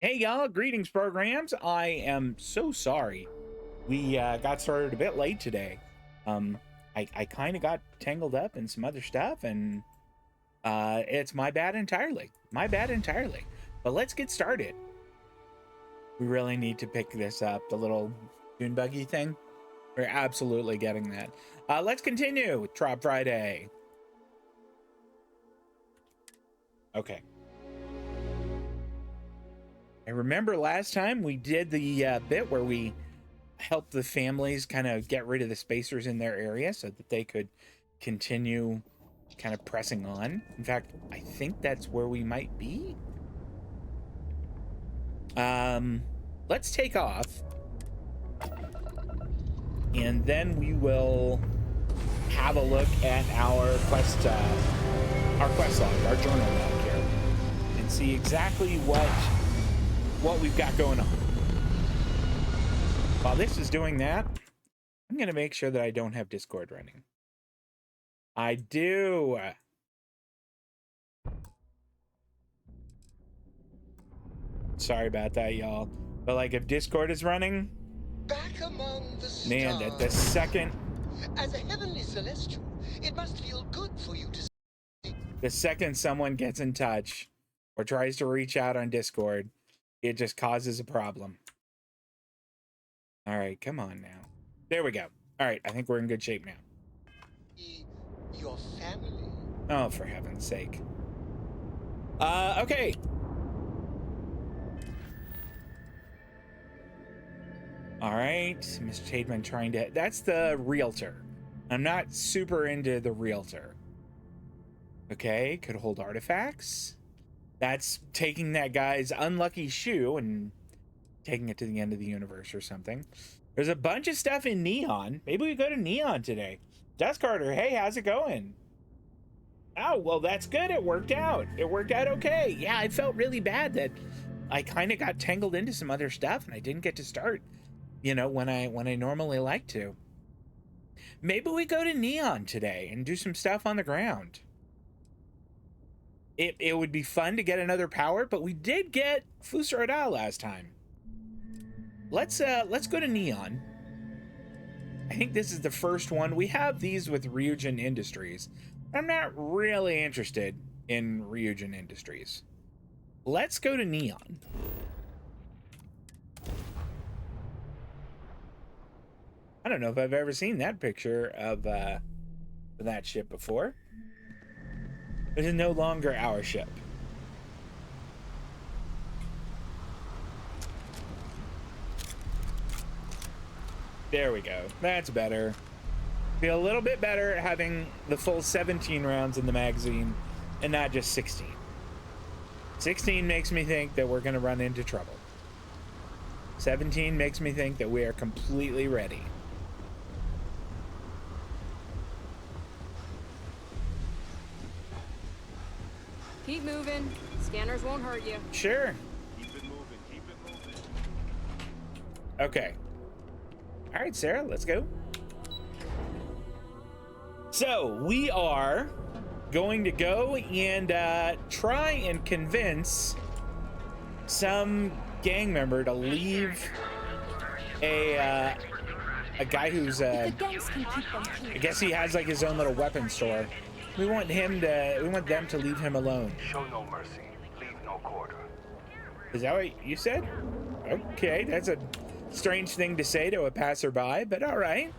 Hey y'all, greetings programs. I am so sorry we got started a bit late today. I kind of got tangled up in some other stuff, and it's my bad entirely. My bad entirely. But let's get started. We really need to pick this up, the little dune buggy thing. We're absolutely getting that. Let's continue with Trob Friday. Okay. I remember last time we did the bit where we helped the families kind of get rid of the spacers in their area so that they could continue kind of pressing on. In fact, I think that's where we might be. Let's take off, and then we will have a look at our quest log, our journal log here, and see exactly what we've got going on. While this is doing that, I'm going to make sure that I don't have Discord running. I do. Sorry about that, y'all. But like, if Discord is running, back among the stars, man, the second, as a heavenly celestial, it must feel good for you to see. The second someone gets in touch or tries to reach out on Discord, it just causes a problem. All right, come on now. There we go. All right, I think we're in good shape now. Your family. Oh, for heaven's sake. Okay. All right, Mr. Tateman trying to... That's the realtor. I'm not super into the realtor. Okay, could hold artifacts. That's taking that guy's unlucky shoe and taking it to the end of the universe or something. There's a bunch of stuff in Neon. Maybe we go to Neon today. Dust Carter, hey, how's it going? Oh, well, that's good. It worked out. It worked out okay. Yeah, I felt really bad that I kind of got tangled into some other stuff and I didn't get to start, you know, when I normally like to. Maybe we go to Neon today and do some stuff on the ground. It would be fun to get another power, but we did get Fusarada last time. Let's go to Neon. I think this is the first one. We have these with Ryujin Industries. I'm not really interested in Ryujin Industries. Let's go to Neon. I don't know if I've ever seen that picture of that ship before. This is no longer our ship. There we go. That's better. Feel a little bit better having the full 17 rounds in the magazine and not just 16. 16 makes me think that we're going to run into trouble. 17 makes me think that we are completely ready. Keep moving. Scanners won't hurt you. Sure. Keep it moving. Keep it moving. Okay. All right, Sarah, let's go. So we are going to go and try and convince some gang member to leave a guy who's The gangs can keep them I here. guess he has like his own little weapon store. We want them to leave him alone. Show no mercy. Leave no quarter. Is that what you said? Okay, that's a strange thing to say to a passerby, but all right.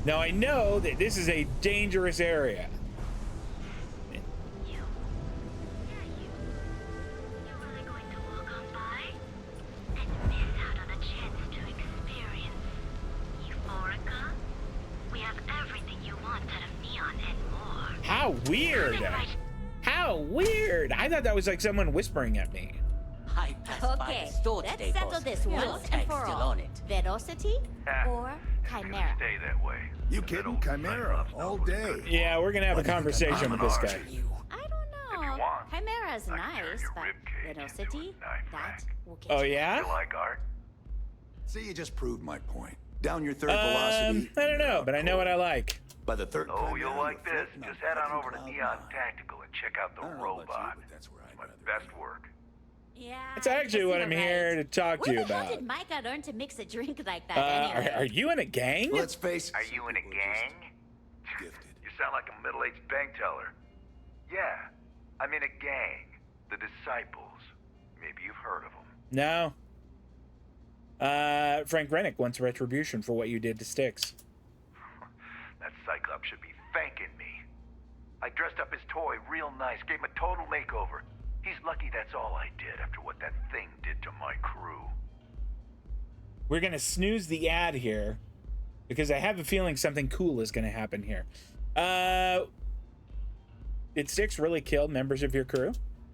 Now I know that this is a dangerous area. How weird! How weird! I thought that was like someone whispering at me. I passed by Okay, the store let's today, settle boss. this No once and tag for still all. on it. Velocity or Chimera? Stay that way. You kidding? Chimera all day. Yeah, we're gonna have a conversation with this guy. I don't know. want, Chimera's I can turn nice, your but ribcage into Velocity, a knife that rack. will get Oh you. yeah? You like art? See, you just proved my point. Down your third velocity. I don't know, but I know what I like. By the third Oh, Chimera, you'll like you're this. floating on Just head on fucking over to cloud Neon nine. Tactical and check out the I don't know about you, robot. but that's where I'd My rather best be. work. Yeah. That's actually what I'm here to talk to you Where the hell about. did Micah learn to mix a drink like that anyway? Are you in a gang? Let's face it. Are you in a gang? Gifted. You sound like a middle-aged bank teller. Yeah, I'm in a gang. The Disciples. Maybe you've heard of them. No. Frank Rennick wants retribution for what you did to Styx. That Cyclops should be thanking me. I dressed up his toy real nice, gave him a total makeover. He's lucky that's all I did after what that thing did to my crew. We're gonna snooze the ad here because I have a feeling something cool is gonna happen here. Did Styx really kill members of your crew?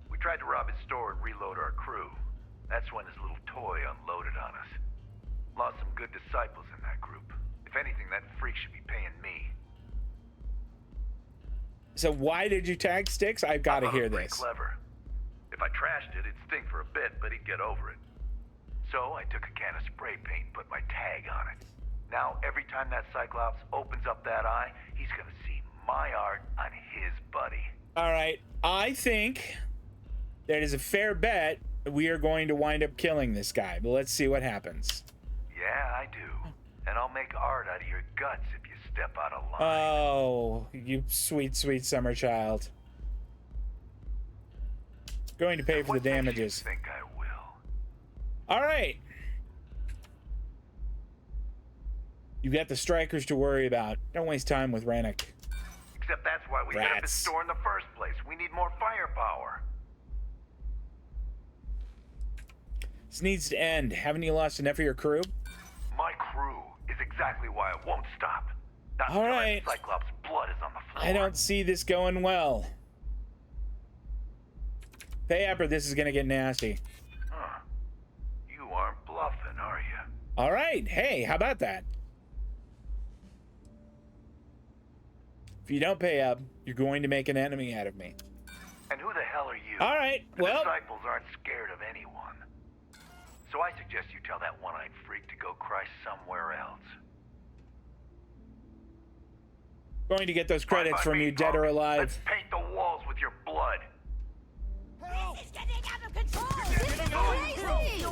We tried to rob his store and reload our crew. That's when his little toy unloaded on us. Lost some good disciples in that group. If anything, that freak should be paying me. So why did you tag Styx? I've got to hear Pretty this. clever. If I trashed it, it'd stink for a bit, but he'd get over it. So I took a can of spray paint and put my tag on it. Now, every time that Cyclops opens up that eye, he's gonna see my art on his buddy. All right, I think that is a fair bet we are going to wind up killing this guy, but let's see what happens. Yeah, I do. And I'll make art out of your guts if you step out of line. Oh, you sweet, sweet summer child. Going to pay for the What makes you damages. think I will? All right. You've got the strikers to worry about. Don't waste time with Rennick. Except that's why we set up his Rats. store in the first place. We need more firepower. This needs to end. Haven't you lost enough of your crew? My crew is exactly why it won't stop. Not All until that right. Cyclops' blood is on the floor. I don't see this going well. Pay up or this is going to get nasty. Huh. You aren't bluffing, are you? All right. Hey, how about that? If you don't pay up, you're going to make an enemy out of me. And who the hell are you? All right. The Well, disciples aren't scared of anyone. So I suggest you tell that one-eyed freak to go cry somewhere else. going to get those credits from you, dead or Let's alive. paint the walls with your blood. This is getting out of control! This is crazy!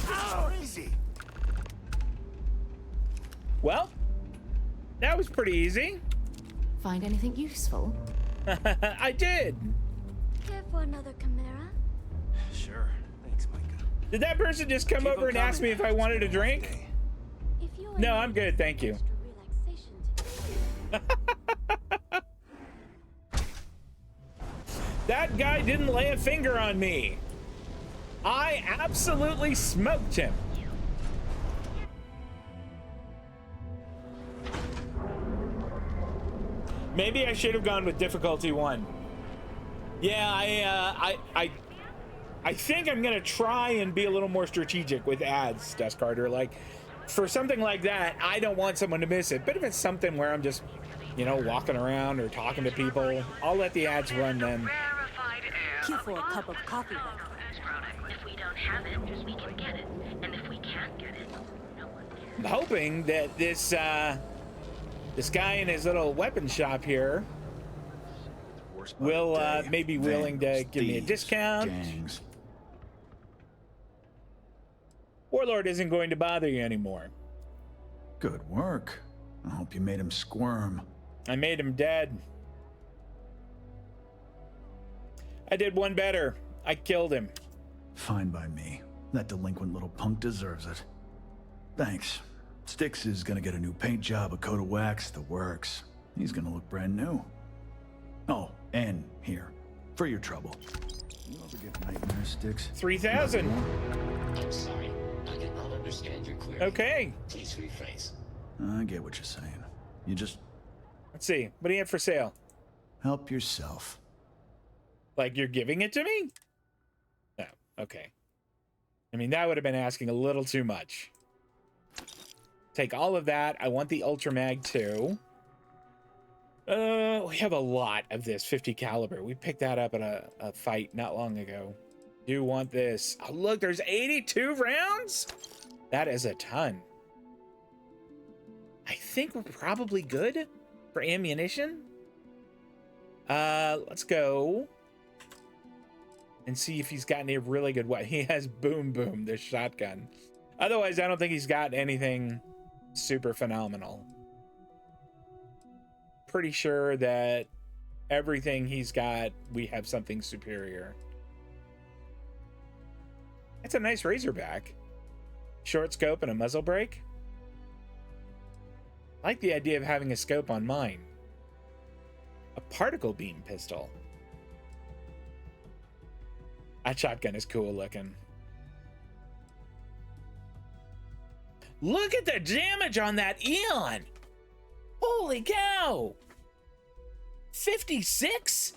Oh, easy. Well, that was pretty easy. Find anything useful? I did. Care for another chimera? Sure. Thanks, Micah. Did that person just come over and ask me if I wanted a drink? If you No, I'm good, thank you. extra relaxation to That guy didn't lay a finger on me. I absolutely smoked him. Maybe I should have gone with difficulty 1. Yeah, I think I'm gonna try and be a little more strategic with ads, Dust Carter. Like, for something like that, I don't want someone to miss it. But if it's something where I'm just, you know, walking around or talking to people, I'll let the ads run then. Queue for a cup of coffee. If we don't have it, we can get it. And if we can't get it, no one cares. I'm hoping that this guy in his little weapon shop here will maybe be willing to give me a discount. Gangs. Warlord isn't going to bother you anymore. Good work. I hope you made him squirm. I made him dead. I did one better. I killed him. Fine by me. That delinquent little punk deserves it. Thanks. Styx is gonna get a new paint job, a coat of wax, the works. He's gonna look brand new. Oh, and here, for your trouble. You ever get nightmares, Styx? 3,000. I'm sorry. I did not understand your query. Okay. Please rephrase. I get what you're saying. You just Let's see. What do you have for sale? help yourself. Like you're giving it to me? No. Okay. I mean, that would have been asking a little too much. Take all of that. I want the Ultra Mag too. We have a lot of this 50 caliber. We picked that up at a fight not long ago. Do want this. Oh, look, there's 82 rounds. That is a ton. I think we're probably good for ammunition. Let's go and see if he's got any really good weapon. He has Boom Boom, this shotgun. Otherwise, I don't think he's got anything super phenomenal. Pretty sure that everything he's got, we have something superior. That's a nice Razorback. Short scope and a muzzle brake. I like the idea of having a scope on mine. A particle beam pistol. That shotgun is cool looking. Look at the damage on that Eon! Holy cow! 56?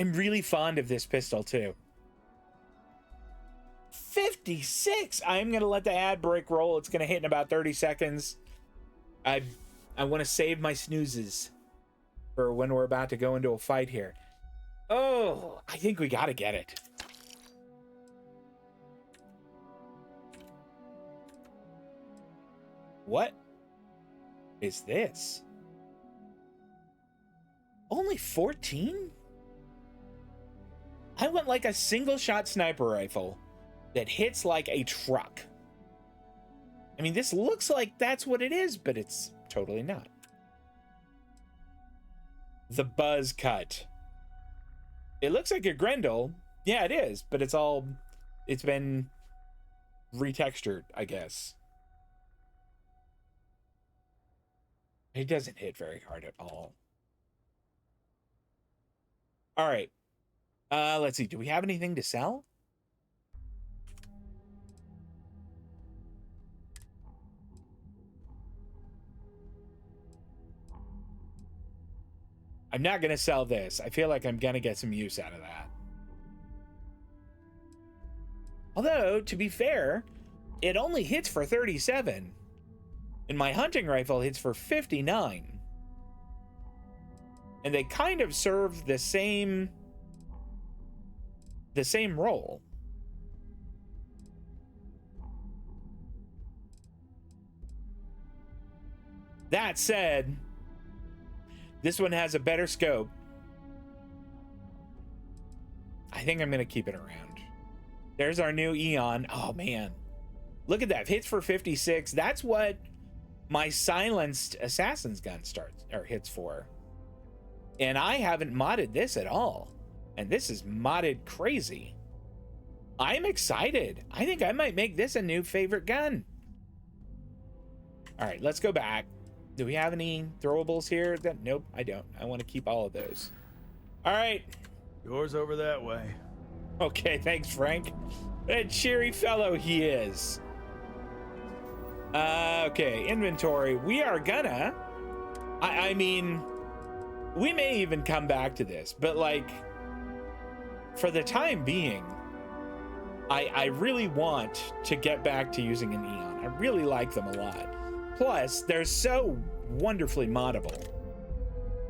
I'm really fond of this pistol too. 56. I'm gonna let the ad break roll. It's gonna hit in about 30 seconds. I want to save my snoozes for when we're about to go into a fight here. Oh, I think we gotta get it. What is this? Only 14? I want like a single shot sniper rifle that hits like a truck. I mean, this looks like that's what it is, but it's totally not. The buzz cut. It looks like a Grendel. Yeah, it is, but it's been retextured, I guess. It doesn't hit very hard at all. All right. Let's see. Do we have anything to sell? I'm not going to sell this. I feel like I'm going to get some use out of that. Although, to be fair, it only hits for 37. And my hunting rifle hits for 59. And they kind of serve the same role. That said, this one has a better scope. I think I'm going to keep it around. There's our new Eon. Oh, man. Look at that. Hits for 56. That's what my silenced assassin's gun hits for. And I haven't modded this at all. And this is modded crazy. I'm excited. I think I might make this a new favorite gun. All right, let's go back. Do we have any throwables here? Nope, I don't. I want to keep all of those. All right. Yours over that way. Okay, thanks, Frank. What a cheery fellow he is. Okay, inventory. We are gonna... I mean, we may even come back to this, but like, for the time being, I really want to get back to using an Eon. I really like them a lot. Plus, they're so wonderfully moddable.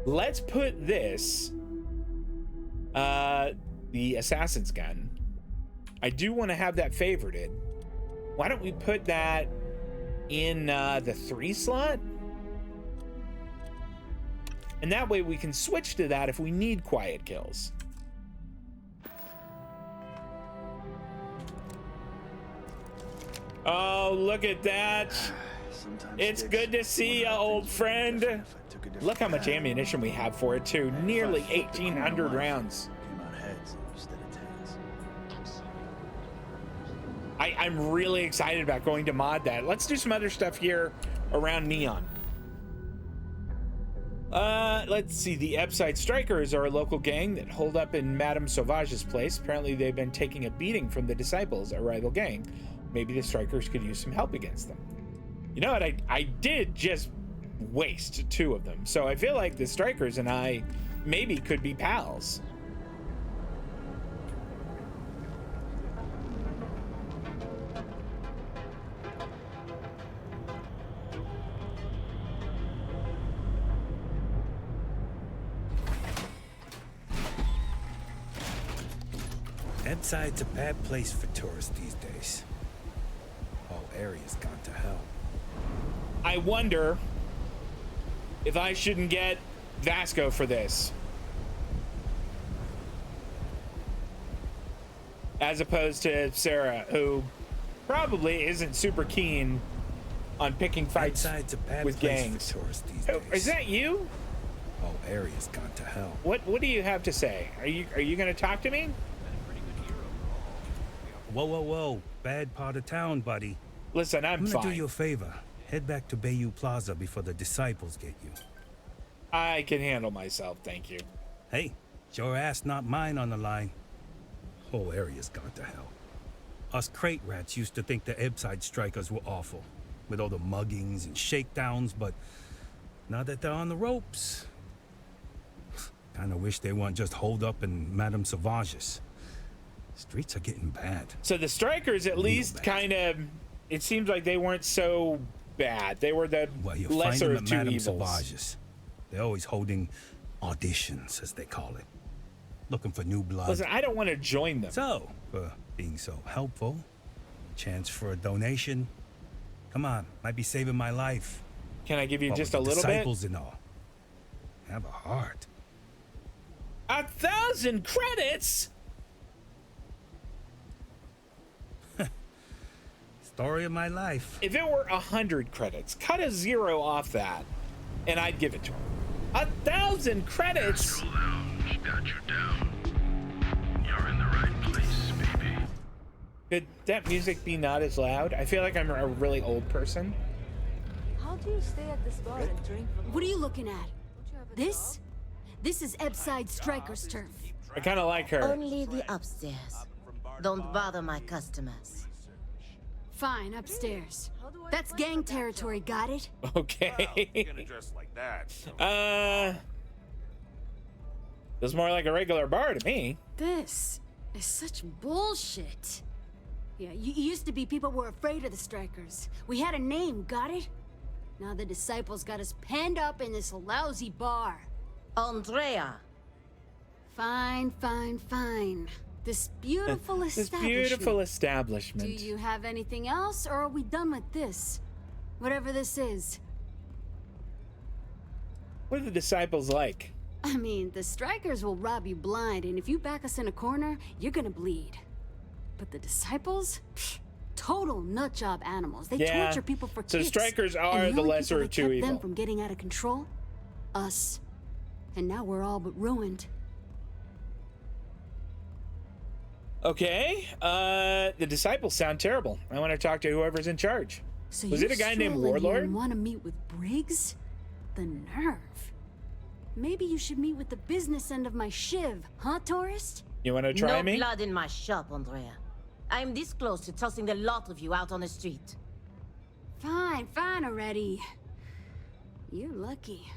Let's put this, the assassin's gun. I do want to have that favorited. Why don't we put that in the 3 slot? And that way we can switch to that if we need quiet kills. Oh, look at that. It's good to see you, old friend. Look how much ammunition we have for it, too. Nearly 1,800 rounds. I'm really excited about going to mod that. Let's do some other stuff here around Neon. Let's see. The Epside Strikers are a local gang that hold up in Madame Sauvage's place. Apparently, they've been taking a beating from the Disciples, a rival gang. Maybe the Strikers could use some help against them. You know what? I did just waste 2 of them. So I feel like the Strikers and I maybe could be pals. Epside's a bad place for tourists these days. Whole area's gone to hell. I wonder if I shouldn't get Vasco for this. As opposed to Sarah, who probably isn't super keen on picking fights with gangs. Oh, is that you? Oh, area's gone to hell. What do you have to say? Are you gonna talk to me? Whoa. Bad part of town, buddy. Listen, I'm gonna fine. do you a favor. Head back to Bayou Plaza before the disciples get you. I can handle myself, thank you. Hey, it's your ass, not mine on the line. Whole area's gone to hell. Us crate rats used to think the Ebbside strikers were awful, with all the muggings and shakedowns, but now that they're on the ropes, kinda wish they weren't just holed up in Madame Sauvage's. Streets are getting bad. So the strikers at least kind of, it seems like they weren't so bad. They were the lesser of two evils. Sauvage's. They're always holding auditions, as they call it. Looking for new blood. Listen, I don't want to join them. So, for being so helpful, chance for a donation. Come on, might be saving my life. Can I give you just a with the little bit? disciples and all. Have a heart. 1,000 credits? Story of my life. If it were 100 credits, cut a 0 off that, and I'd give it to him. 1,000 credits? Lounge got you down. You're in the right place, baby. Could that music be not as loud? I feel like I'm a really old person. How do you stay at this bar and drink? What are you looking at? This? This is Ebbside Striker's turf. I kind of like her. Only the upstairs. Don't bother my customers. Fine, upstairs. That's gang territory, got it? Okay. Gonna dress like that. Feels more like a regular bar to me. This is such bullshit. Yeah, you used to be people were afraid of the Strikers. We had a name, got it? Now the disciples got us penned up in this lousy bar. Andrea. Fine. This beautiful establishment. This beautiful establishment. Do you have anything else, or are we done with this? Whatever this is. What are the disciples like? I mean, the Strikers will rob you blind, and if you back us in a corner, you're gonna bleed. But the disciples? Pfft, total nutjob animals. They torture people for kicks. So Strikers are and the only lesser people of that two kept evil. them from getting out of control? Us. And now we're all but ruined. Okay, the disciples sound terrible. I want to talk to whoever's in charge. So Was it a guy named Warlord? Want to meet with Briggs? The nerve. Maybe you should meet with the business end of my shiv, huh, tourist? You want to try me? No blood in my shop, Andrea. I'm this close to tossing the lot of you out on the street. Fine already. You're lucky.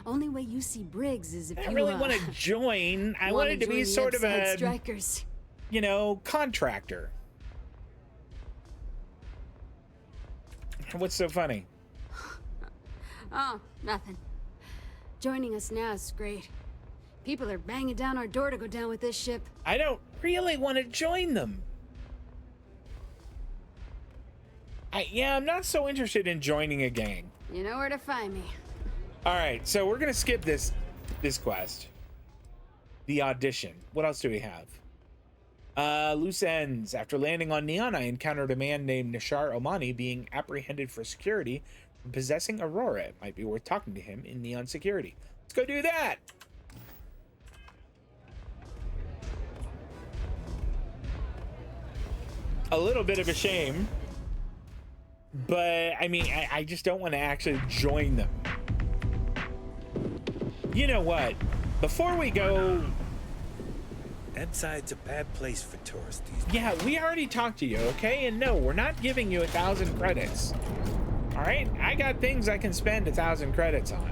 Only way you see Briggs is if I you really want to join. I wanted to be sort of a, Strikers. you know, contractor. What's so funny? Oh, nothing. Joining us now is great. People are banging down our door to go down with this ship. I don't really want to join them. I'm not so interested in joining a gang. You know where to find me. All right, so we're gonna skip this quest. The audition. What else do we have? Loose ends. After landing on Neon, I encountered a man named Nishar Omani being apprehended for security for possessing Aurora. It might be worth talking to him in Neon security. Let's go do that. A little bit of a shame, but I mean, I just don't want to actually join them. You know what? Before we go... Ebbside's a bad place for tourists these days. Yeah, we already talked to you, okay? And no, we're not giving you 1,000 credits. All right? I got things I can spend 1,000 credits on.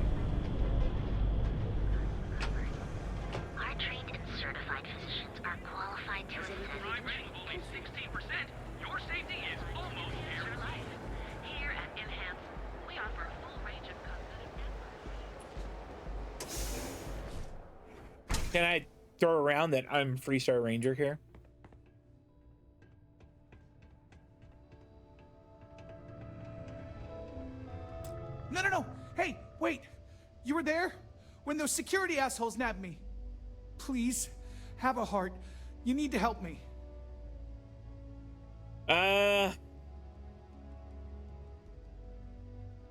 Our trained and certified physicians are qualified to assess Crime rate of only 16%. Your safety is almost life. Here at Enhance, we offer a full range of cosmetic. Can I throw around that I'm Freestar Ranger here? No. Hey, wait. You were there? When those security assholes nabbed me? Please, have a heart. You need to help me.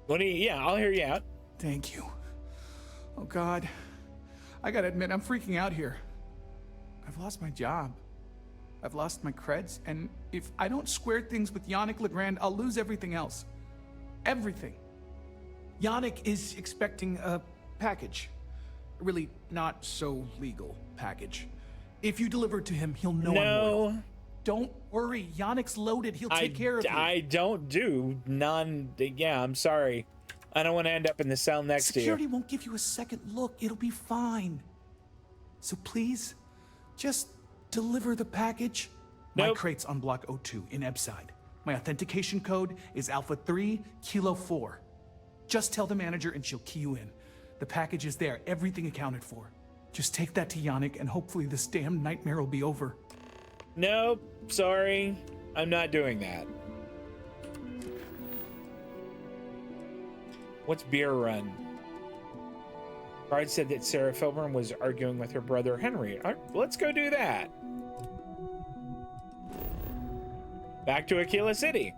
What do you, yeah, I'll hear you out. Thank you. Oh God. I gotta admit, I'm freaking out here. I've lost my job. I've lost my creds, and if I don't square things with Yannick Legrand, I'll lose everything else. Everything. Yannick is expecting a package. A really not so legal package. If you deliver it to him, he'll know I'm loyal. Don't worry, Yannick's loaded. He'll take care of you. I don't do yeah, I'm sorry. I don't want to end up in the cell next to you. Security won't give you a second look. It'll be fine. So please, just deliver the package. Nope. My crate's on block O2 in Ebside. My authentication code is Alpha 3 Kilo 4. Just tell the manager and she'll key you in. The package is there, everything accounted for. Just take that to Yannick and hopefully this damn nightmare will be over. Nope, sorry. I'm not doing that. What's Beer Run? Bard said that Sarah Filburn was arguing with her brother Henry. All right, let's go do that. Back to Aquila City.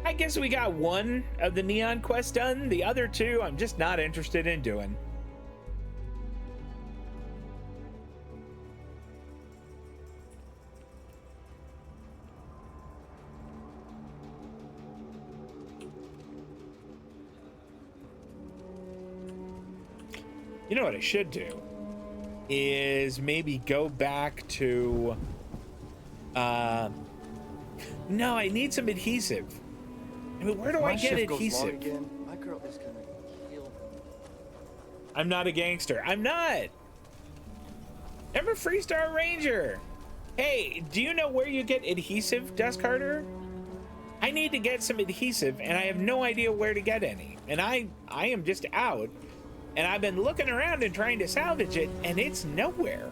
I guess we got one of the Neon quests done. The other two, I'm just not interested in doing. You know what I should do is maybe go back to no, I need some adhesive. I mean, where do I get adhesive? My girl is gonna kill me. I'm not a gangster. I'm not. I'm a Freestar Ranger. Hey, do you know where you get adhesive, Dusk Carter? I need to get some adhesive and I have no idea where to get any. And I am just out. And I've been looking around and trying to salvage it, and it's nowhere.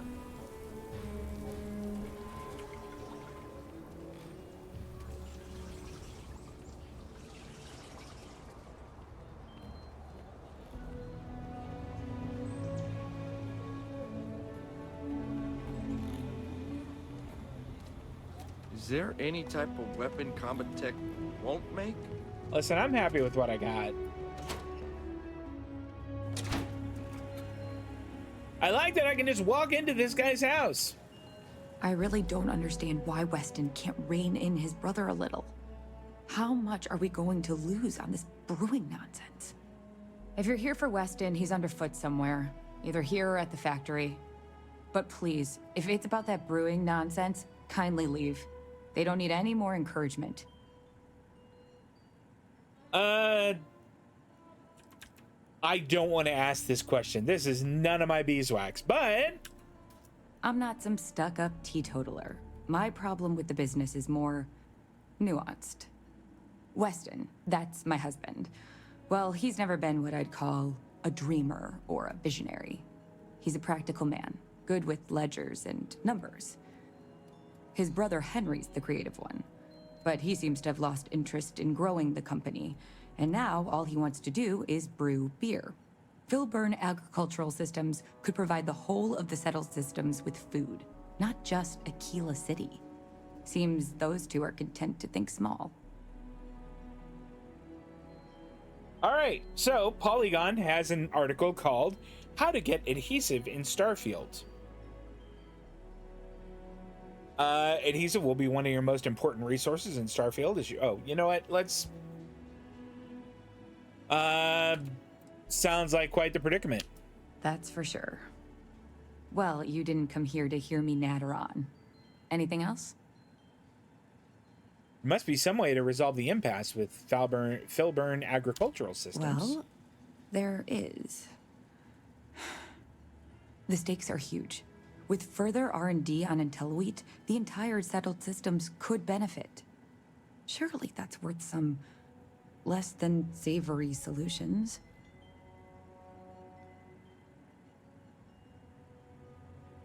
Is there any type of weapon combat tech won't make? Listen, I'm happy with what I got. I like that I can just walk into this guy's house. I really don't understand why Weston can't rein in his brother a little. How much are we going to lose on this brewing nonsense? If you're here for Weston, he's underfoot somewhere. Either here or at the factory. But please, if it's about that brewing nonsense, kindly leave. They don't need any more encouragement. I don't want to ask this question. This is none of my beeswax, but... I'm not some stuck-up teetotaler. My problem with the business is more nuanced. Weston, that's my husband. Well, he's never been what I'd call a dreamer or a visionary. He's a practical man, good with ledgers and numbers. His brother Henry's the creative one, but he seems to have lost interest in growing the company. And now, all he wants to do is brew beer. Filburn Agricultural Systems could provide the whole of the settled systems with food, not just Aquila City. Seems those two are content to think small. All right, so Polygon has an article called How to Get Adhesive in Starfield. Adhesive will be one of your most important resources in Starfield. As you, oh, you know what? Let's... sounds like quite the predicament. That's for sure. Well, you didn't come here to hear me natter on. Anything else? There must be some way to resolve the impasse with Filburn Agricultural Systems. Well, there is. The stakes are huge. With further R&D on IntelliWheat, the entire settled systems could benefit. Surely that's worth some less than savory solutions.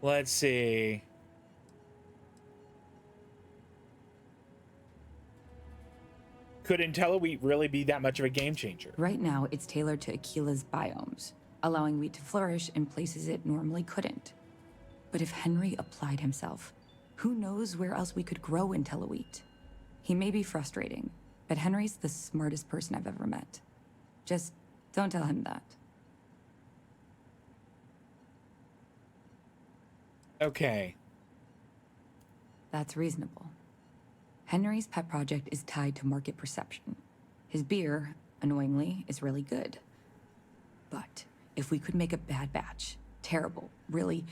Let's see. Could IntelliWheat really be that much of a game changer? Right now, it's tailored to Aquila's biomes, allowing wheat to flourish in places it normally couldn't. But if Henry applied himself, who knows where else we could grow IntelliWheat? He may be frustrating, but Henry's the smartest person I've ever met. Just don't tell him that. Okay. That's reasonable. Henry's pet project is tied to market perception. His beer, annoyingly, is really good. But if we could make a bad batch, terrible, really,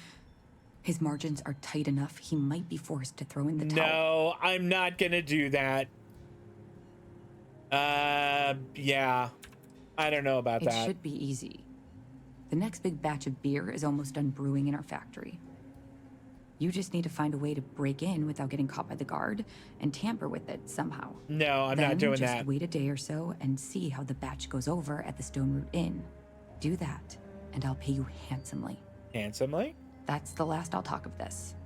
his margins are tight enough he might be forced to throw in the towel. No, I'm not gonna do that. Yeah. I don't know about that. It should be easy. The next big batch of beer is almost done brewing in our factory. You just need to find a way to break in without getting caught by the guard and tamper with it somehow. No, I'm not doing just that. Wait a day or so and see how the batch goes over at the Stone Root Inn. Do that, and I'll pay you handsomely. Handsomely? That's the last I'll talk of this.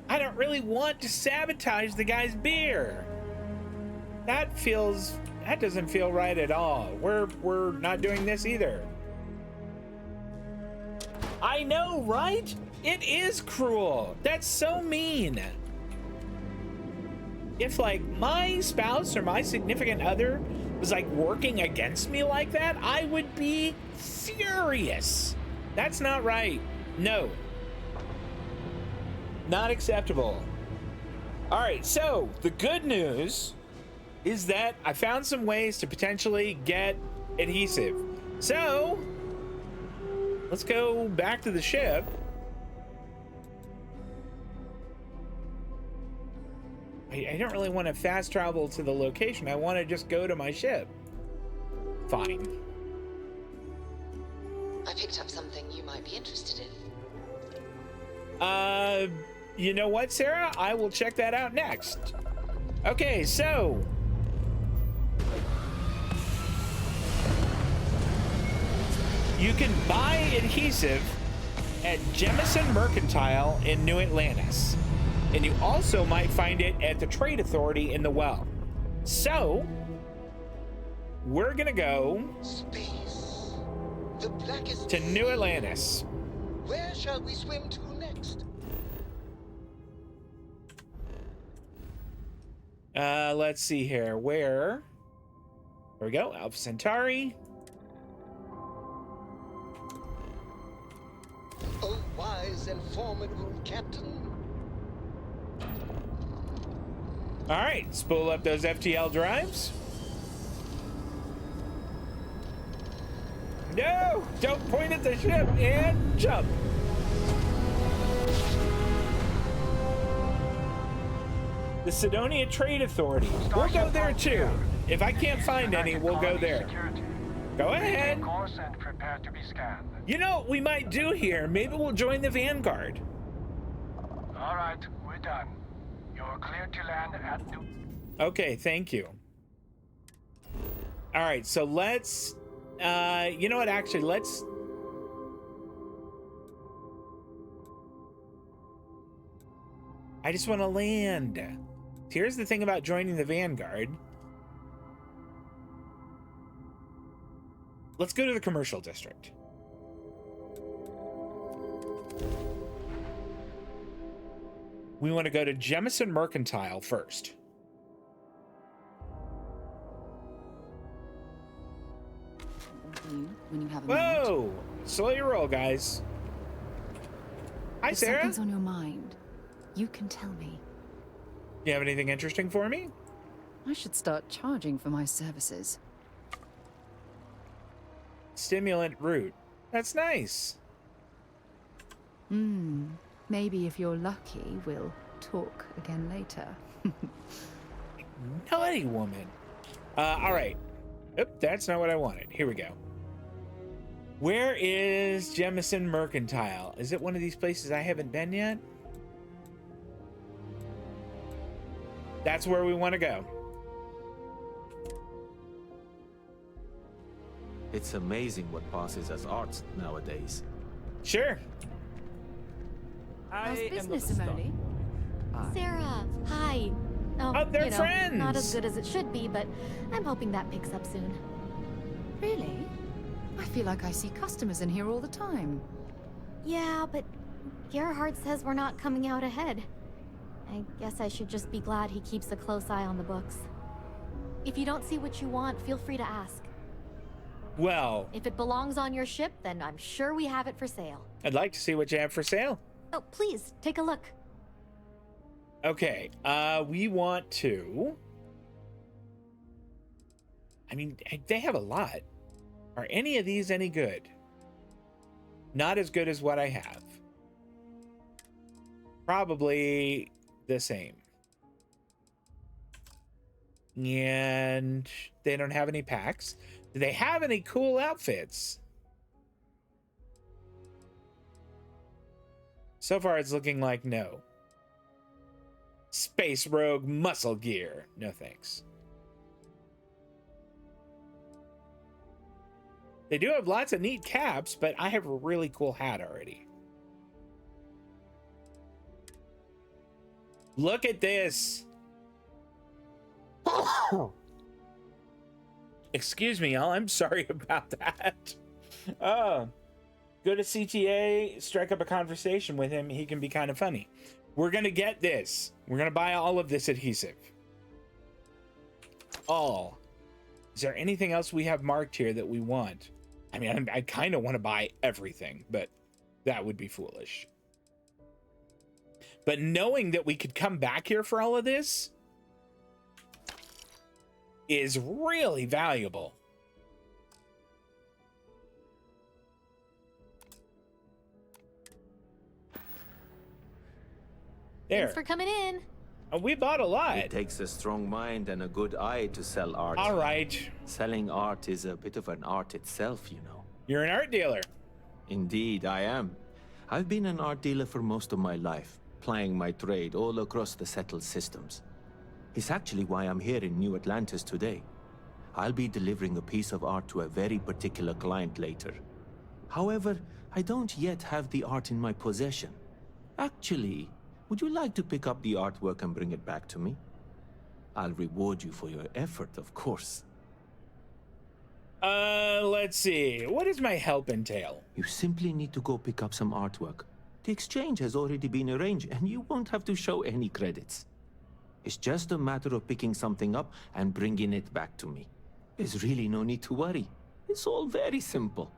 I don't really want to sabotage the guy's beer. That doesn't feel right at all. We're not doing this either. I know, right? It is cruel. That's so mean. If like my spouse or my significant other was like working against me like that, I would be furious. That's not right. No. Not acceptable. All right, so the good news is that I found some ways to potentially get adhesive. So let's go back to the ship. I don't really want to fast travel to the location. I want to just go to my ship. Fine. I picked up something you might be interested in. You know what, Sarah? I will check that out next. Okay, so you can buy adhesive at Jemison Mercantile in New Atlantis. And you also might find it at the Trade Authority in the Well. So, we're gonna go Space. The blackest to New Atlantis. Where shall we swim to next? Let's see here. Where? There we go. Alpha Centauri. Oh, wise and formidable captain. All right, spool up those FTL drives. No, don't point at the ship and jump. The Sidonia Trade Authority. We'll go there too. If I can't find any, we'll go there. Go ahead. You know what we might do here? Maybe we'll join the Vanguard. All right, we're done. You're clear to land at New... Okay, thank you. All right, so let's... you know what, actually, let's... I just want to land. Here's the thing about joining the Vanguard. Let's go to the commercial district. We want to go to Jemison Mercantile first. When you have a Whoa! moment. Slow your roll, guys. Hi, If Sarah. something's on your mind, you can tell me. You have anything interesting for me? I should start charging for my services. Stimulant root. That's nice. Maybe if you're lucky, we'll talk again later. Naughty woman. All right. Oop, that's not what I wanted. Here we go. Where is Jemison Mercantile? Is it one of these places I haven't been yet? That's where we want to go. It's amazing what passes as art nowadays. Sure. How's business, Simone? Sarah, hi. Oh, they're you know, friends. not as good as it should be, but I'm hoping that picks up soon. Really? I feel like I see customers in here all the time. Yeah, but Gerhardt says we're not coming out ahead. I guess I should just be glad he keeps a close eye on the books. If you don't see what you want, feel free to ask. Well, if it belongs on your ship, then I'm sure we have it for sale. I'd like to see what you have for sale. Oh, please, take a look. Okay, we want to... I mean, they have a lot. Are any of these any good? Not as good as what I have. Probably the same. And they don't have any packs. Do they have any cool outfits? So far, it's looking like no. Space Rogue muscle gear. No thanks. They do have lots of neat caps, but I have a really cool hat already. Look at this. Excuse me, y'all. I'm sorry about that. Go to CTA, strike up a conversation with him. He can be kind of funny. We're going to get this. We're going to buy all of this adhesive. All. Is there anything else we have marked here that we want? I mean, I kind of want to buy everything, but that would be foolish. But knowing that we could come back here for all of this is really valuable. There. Thanks for coming in. We bought a lot. It takes a strong mind and a good eye to sell art. All right. Selling art is a bit of an art itself, you know. You're an art dealer. Indeed, I am. I've been an art dealer for most of my life, plying my trade all across the settled systems. It's actually why I'm here in New Atlantis today. I'll be delivering a piece of art to a very particular client later. However, I don't yet have the art in my possession. Actually, would you like to pick up the artwork and bring it back to me? I'll reward you for your effort, of course. Let's see. What does my help entail? You simply need to go pick up some artwork. The exchange has already been arranged, and you won't have to show any credits. It's just a matter of picking something up and bringing it back to me. There's really no need to worry. It's all very simple.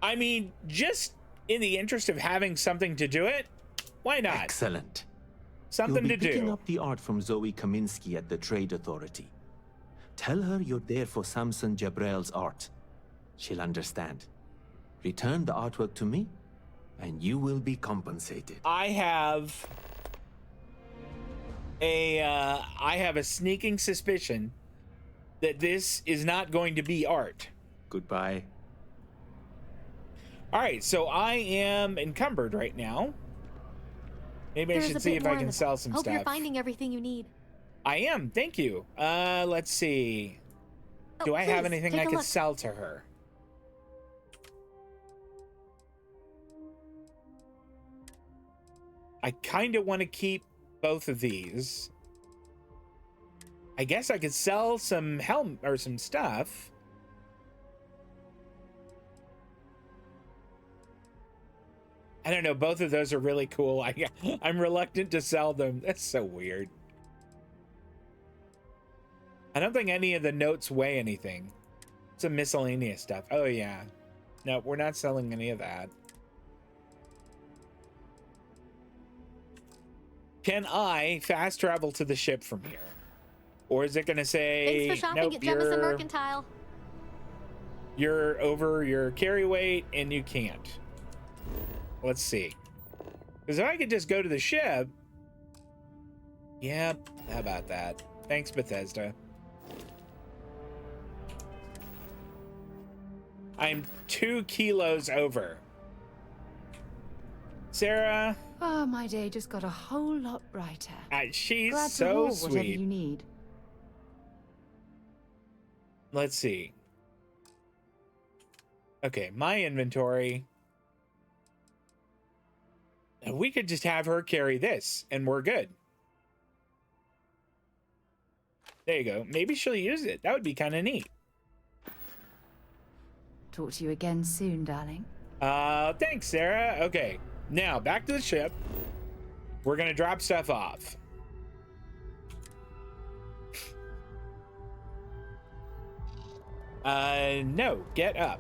I mean, just in the interest of having something to do it, why not? Excellent. Something to do. You'll be picking up the art from Zoe Kaminsky at the Trade Authority. Tell her you're there for Samson Jabrel's art. She'll understand. Return the artwork to me, and you will be compensated. I have a sneaking suspicion that this is not going to be art. Goodbye. All right, so I am encumbered right now. Maybe I should see if I can sell some stuff. Hope you're finding everything you need. I am, thank you. Let's see. Do I have anything I can sell to her? I kind of want to keep both of these. I guess I could sell some helm or some stuff. I don't know. Both of those are really cool. I'm reluctant to sell them. That's so weird. I don't think any of the notes weigh anything. Some miscellaneous stuff. Oh, yeah. No, we're not selling any of that. Can I fast travel to the ship from here? Or is it going to say, thanks for shopping nope, at Jemison Mercantile. You're over your carry weight and you can't. Let's see. Because if I could just go to the ship. Yep, how about that? Thanks, Bethesda. I'm 2 kilos over. Sarah. Oh, my day just got a whole lot brighter. She's Glad so to haul sweet. whatever you need. Let's see. Okay, my inventory. We could just have her carry this, and we're good. There you go. Maybe she'll use it. That would be kind of neat. Talk to you again soon, darling. Thanks, Sarah. Okay, now back to the ship. We're gonna drop stuff off. No, get up.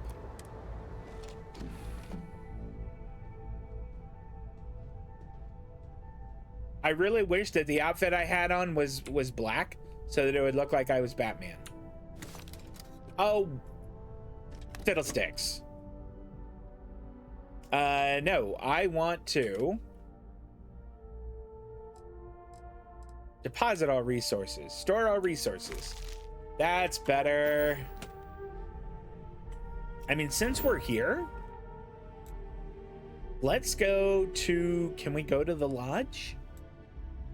I really wish that the outfit I had on was black so that it would look like I was Batman. Oh, fiddlesticks. No, I want to deposit all resources, store all resources. That's better. I mean, since we're here, let's go to, can we go to the lodge?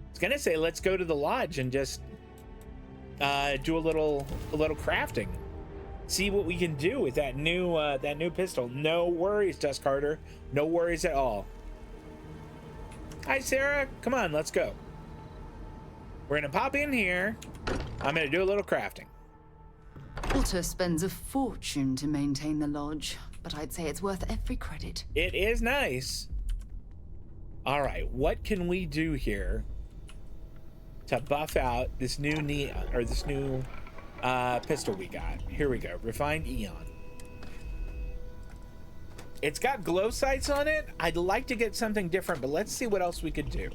I was gonna say, let's go to the lodge and just do a little crafting. See what we can do with that new pistol. No worries, Dust Carter. No worries at all. Hi, Sarah. Come on, let's go. We're gonna pop in here. I'm gonna do a little crafting. Walter spends a fortune to maintain the lodge, but I'd say it's worth every credit. It is nice. All right, what can we do here to buff out this new neon, or this new pistol we got? Here we go. Refined Eon. It's got glow sights on it. I'd like to get something different, but let's see what else we could do.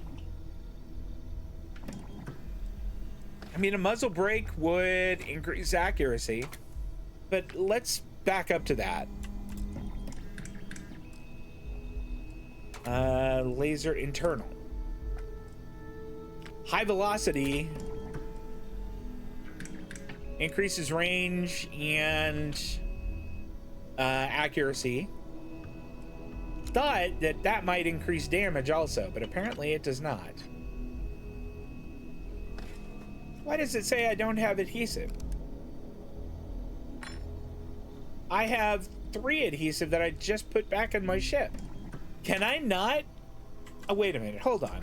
I mean, a muzzle brake would increase accuracy, but let's back up to that. Laser internal. High velocity increases range and accuracy. Thought that might increase damage also, but apparently it does not. Why does it say I don't have adhesive? I have 3 adhesive that I just put back in my ship. Can I not? Oh, wait a minute. Hold on.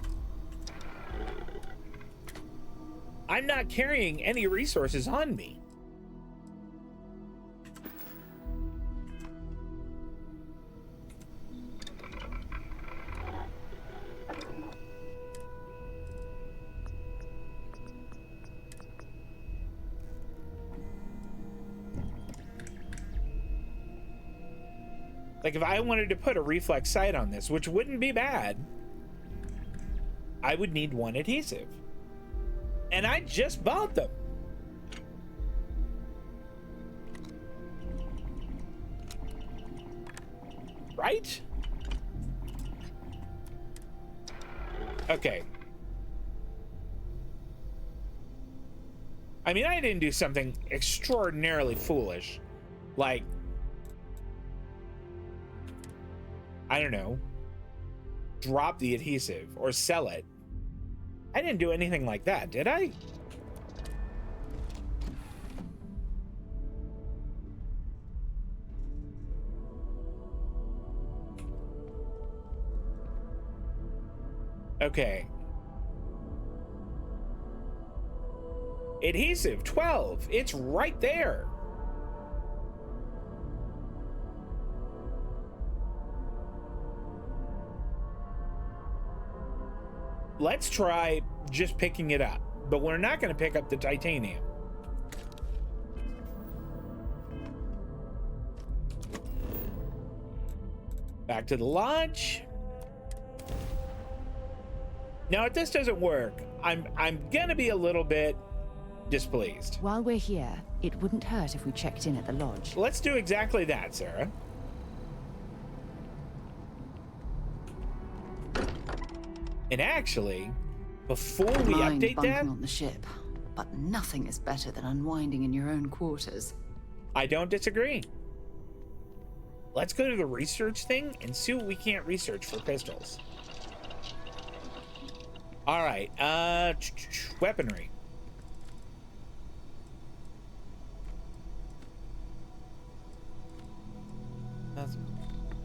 I'm not carrying any resources on me. Like, if I wanted to put a reflex sight on this, which wouldn't be bad, I would need 1 adhesive. And I just bought them. Right? Okay. I mean, I didn't do something extraordinarily foolish. Like, I don't know, drop the adhesive or sell it. I didn't do anything like that, did I? Okay. Adhesive 12. It's right there. Let's try just picking it up, but we're not going to pick up the titanium. Back to the lodge. Now, if this doesn't work, I'm gonna be a little bit displeased. While we're here, it wouldn't hurt if we checked in at the lodge. Let's do exactly that, Sarah. And actually, before we update that, on the ship, but nothing is better than unwinding in your own quarters. I don't disagree. Let's go to the research thing and see what we can't research for pistols. All right, weaponry.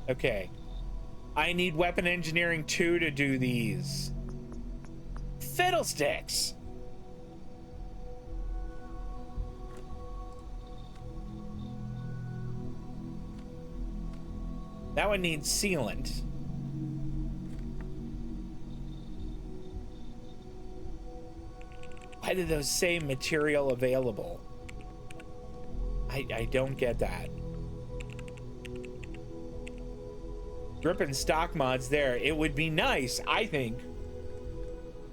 Okay. I need weapon engineering 2 to do these. Fiddlesticks. That one needs sealant. Why do those say material available? I don't get that. Dripping stock mods there. It would be nice, I think.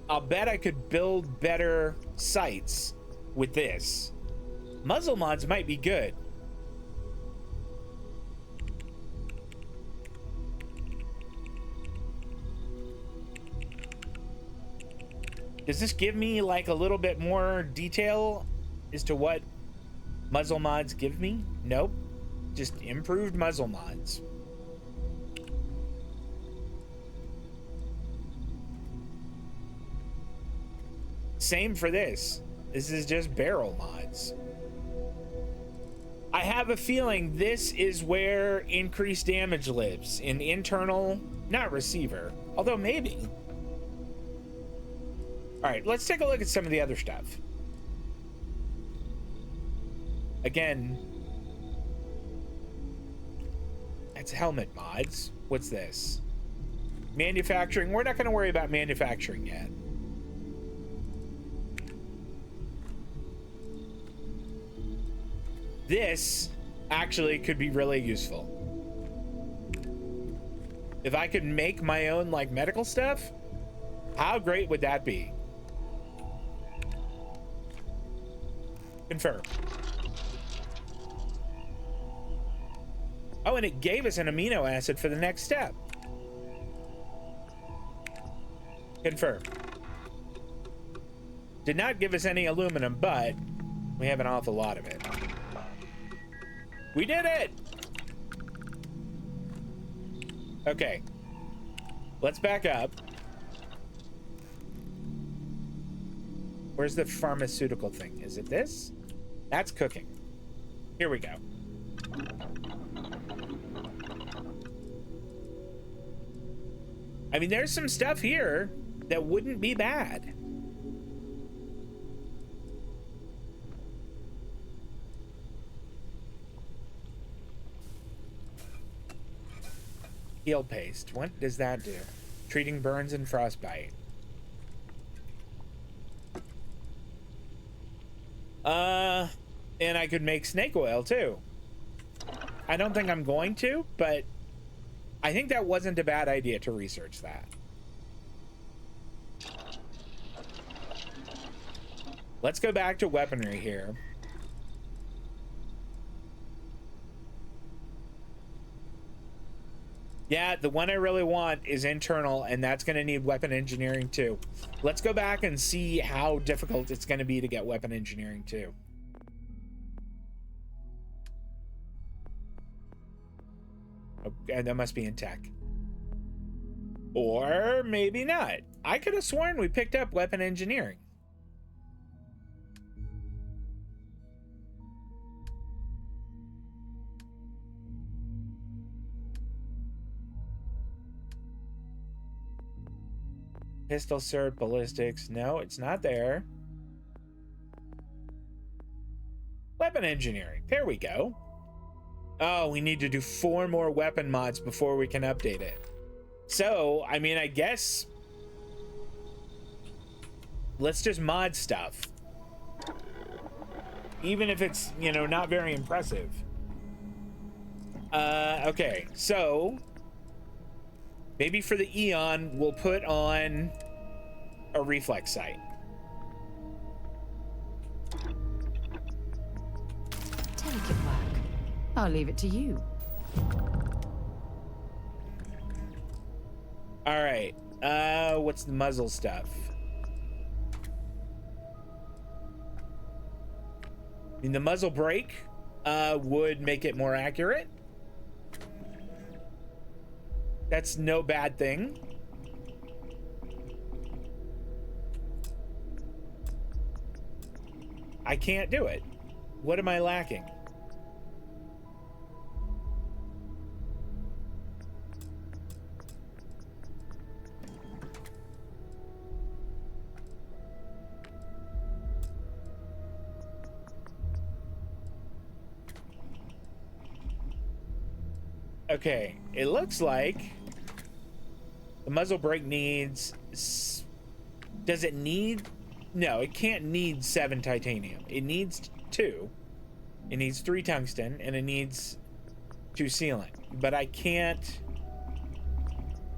I'll bet I could build better sights with this. Muzzle mods might be good. Does this give me like a little bit more detail as to what muzzle mods give me? Nope. Just improved muzzle mods. Same for this. This is just barrel mods. I have a feeling this is where increased damage lives, in internal, not receiver, although maybe. All right, let's take a look at some of the other stuff. Again, that's helmet mods. What's this? Manufacturing. We're not going to worry about manufacturing yet. This actually could be really useful. If I could make my own like medical stuff, how great would that be? Confirm. Oh, and it gave us an amino acid for the next step. Confirm. Did not give us any aluminum, but we have an awful lot of it. We did it! Okay. Let's back up. Where's the pharmaceutical thing? Is it this? That's cooking. Here we go. I mean, there's some stuff here that wouldn't be bad. Heal paste. What does that do? Treating burns and frostbite. And I could make snake oil too. I don't think I'm going to, but I think that wasn't a bad idea to research that. Let's go back to weaponry here. Yeah, the one I really want is internal, and that's going to need weapon engineering too. Let's go back and see how difficult it's going to be to get weapon engineering too. Okay, that must be in tech. Or maybe not. I could have sworn we picked up weapon engineering. Pistol cert, ballistics. No, it's not there. Weapon engineering. There we go. Oh, we need to do 4 more weapon mods before we can update it. So, I mean, I guess let's just mod stuff. Even if it's, you know, not very impressive. Okay, so maybe for the Eon, we'll put on a reflex sight. Delicate work. I'll leave it to you. All right. What's the muzzle stuff? I mean, the muzzle brake would make it more accurate. That's no bad thing. I can't do it. What am I lacking? Okay, it looks like the muzzle brake needs... Does it need... No, it can't need 7 titanium. It needs 2. It needs 3 tungsten, and it needs 2 sealant. But I can't...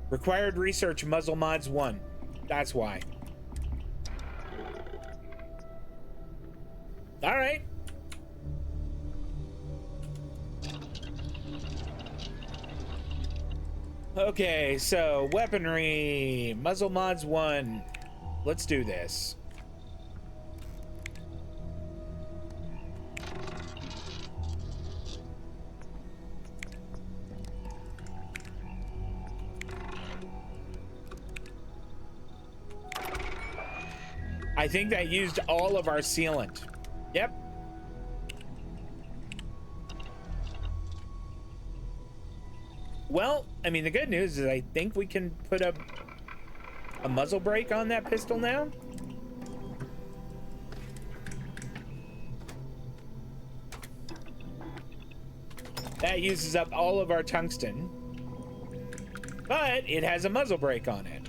Required research muzzle mods 1. That's why. All right. Okay, so weaponry, muzzle mods 1. Let's do this. I think that used all of our sealant. Yep. Well, I mean, the good news is I think we can put a muzzle brake on that pistol now. That uses up all of our tungsten, but it has a muzzle brake on it.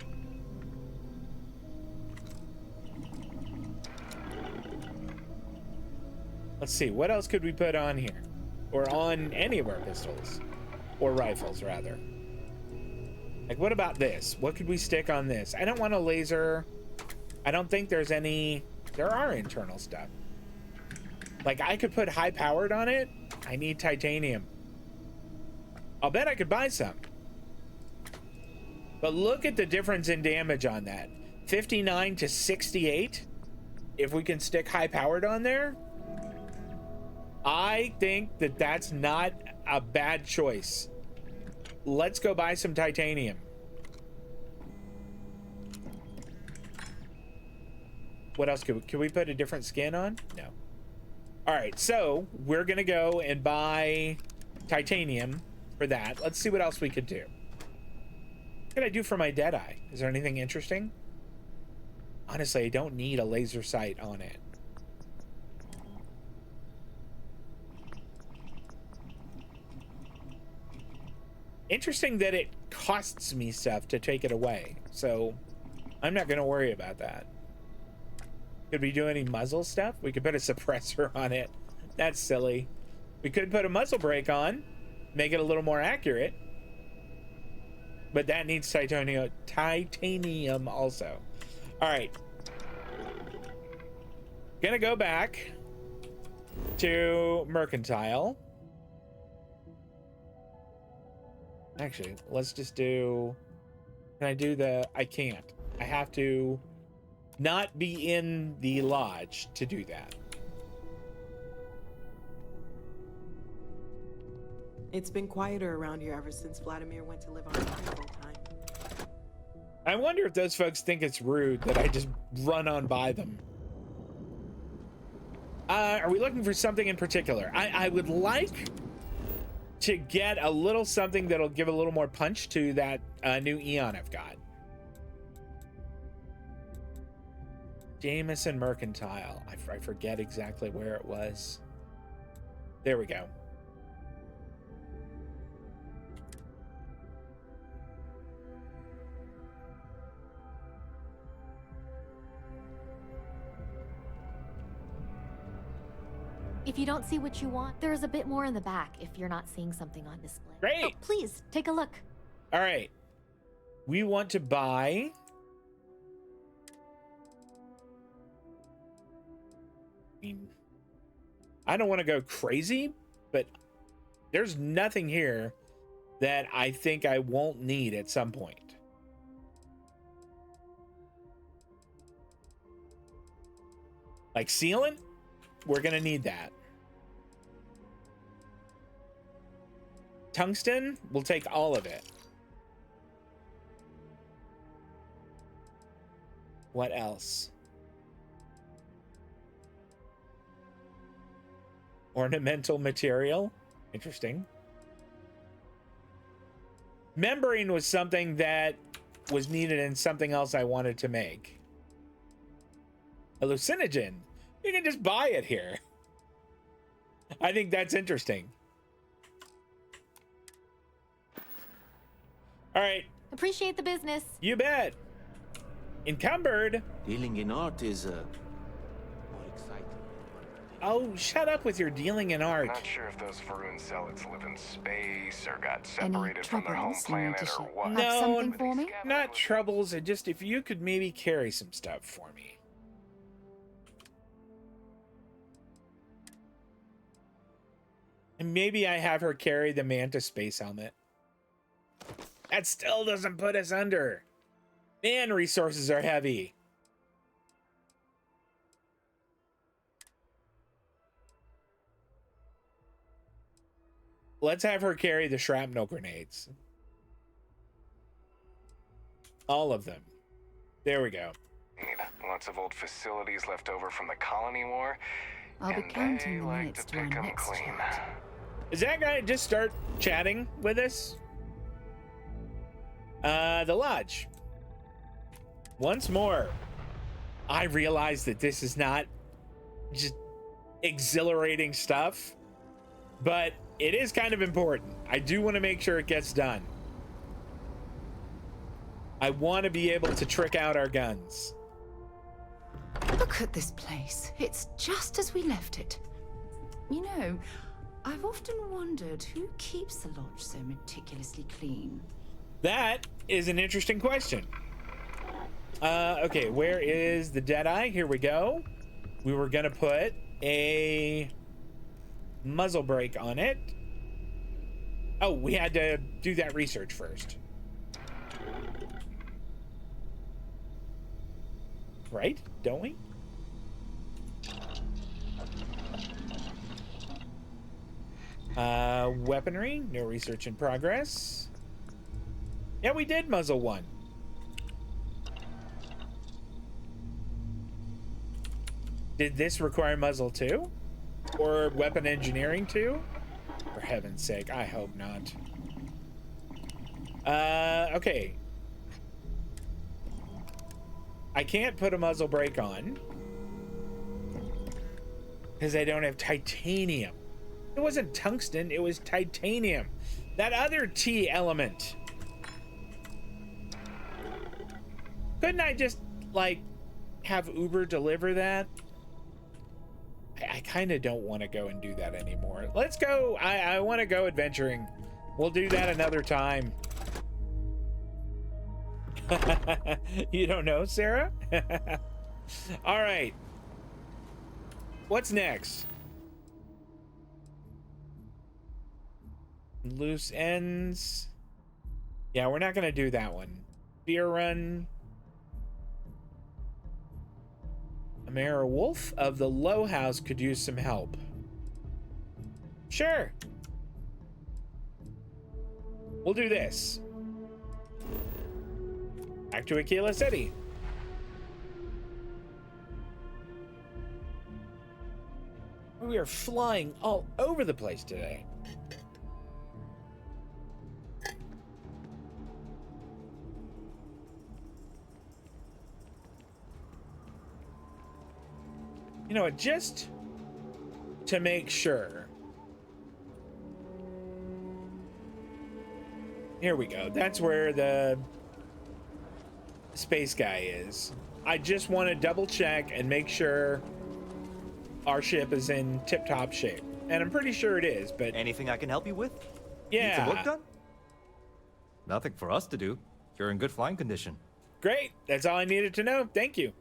Let's see, what else could we put on here? Or on any of our pistols? Or rifles, rather. Like, what about this? What could we stick on this? I don't want a laser. I don't think there's any... There are internal stuff. Like, I could put high-powered on it. I need titanium. I'll bet I could buy some. But look at the difference in damage on that. 59 to 68. If we can stick high-powered on there, I think that that's not a bad choice. Let's go buy some titanium. What else can we put a different skin on? No. All right, so we're gonna go and buy titanium for that. Let's see what else we could do. What can I do for my Deadeye? Is there anything interesting? Honestly, I don't need a laser sight on it. Interesting that it costs me stuff to take it away, so I'm not going to worry about that. Could we do any muzzle stuff? We could put a suppressor on it. That's silly. We could put a muzzle brake on, make it a little more accurate, but that needs titanium also. All right. Gonna go back to Mercantile. Actually, let's just do... Can I do the... I can't. I have to not be in the lodge to do that. It's been quieter around here ever since Vladimir went to live on Earth full time. I wonder if those folks think it's rude that I just run on by them. Are we looking for something in particular? I would like to get a little something that'll give a little more punch to that new Eon I've got. Jameson Mercantile. I forget exactly where it was. There we go. If you don't see what you want, there's a bit more in the back if you're not seeing something on display. Great. Oh, please, take a look. All right. We want to buy... I don't want to go crazy, but there's nothing here that I think I won't need at some point. Like sealant, we're gonna need that. Tungsten, we'll take all of it. What else? Ornamental material, interesting. Membrane was something that was needed in something else I wanted to make. Hallucinogen, you can just buy it here. I think that's interesting. All right. Appreciate the business. You bet. Encumbered. Dealing in art is more exciting. Oh, shut up with your dealing in art. Not sure if those Faroon zealots live in space or got separated from their home planet or what. No, something for me? not troubles. Just if you could maybe carry some stuff for me. And maybe I have her carry the Manta space helmet. That still doesn't put us under. Man, resources are heavy. Let's have her carry the shrapnel grenades. All of them. There we go. Lots of old facilities left over from the Colony War. I'll be counting the minutes to our pick 'em next clean. chat. Is that guy just start chatting with us? The lodge. Once more, I realize that this is not just exhilarating stuff, but it is kind of important. I do want to make sure it gets done. I want to be able to trick out our guns. Look at this place. It's just as we left it. You know, I've often wondered who keeps the lodge so meticulously clean. That is an interesting question. Okay, where is the Deadeye? Here we go. We were gonna put a muzzle brake on it. Oh, we had to do that research first. Right? Don't we? Weaponry, no research in progress. Yeah, we did muzzle one. Did this require muzzle 2? Or weapon engineering 2? For heaven's sake, I hope not. Okay. I can't put a muzzle brake on because I don't have titanium. It wasn't tungsten, it was titanium. That other T element. Couldn't I just, like, have Uber deliver that? I kind of don't want to go and do that anymore. Let's go. I want to go adventuring. We'll do that another time. You don't know, Sarah? All right. What's next? Loose ends. Yeah, we're not going to do that one. Beer run. Amara Wolf of the Low House could use some help. Sure. We'll do this. Back to Aquila City. We are flying all over the place today. You know what, just to make sure. Here we go. That's where the space guy is. I just want to double check and make sure our ship is in tip-top shape. And I'm pretty sure it is, but... Anything I can help you with? Yeah. Need some work done? Nothing for us to do. You're in good flying condition. Great. That's all I needed to know. Thank you.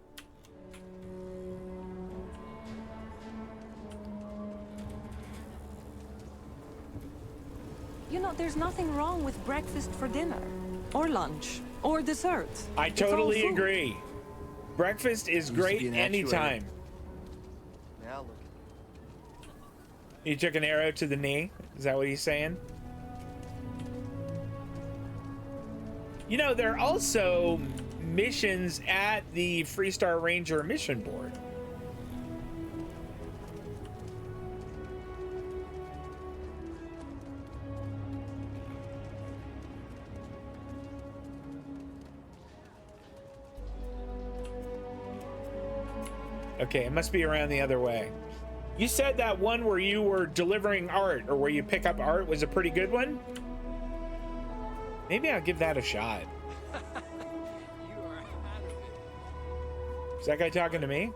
You know, there's nothing wrong with breakfast for dinner, or lunch, or dessert. I It's all totally food. agree. Breakfast is great anytime. Now look. He took an arrow to the knee. Is that what he's saying? You know, there are also missions at the Freestar Ranger mission board. Okay, it must be around the other way. You said that one where you were delivering art, or where you pick up art, was a pretty good one? Maybe I'll give that a shot. Is that guy talking to me?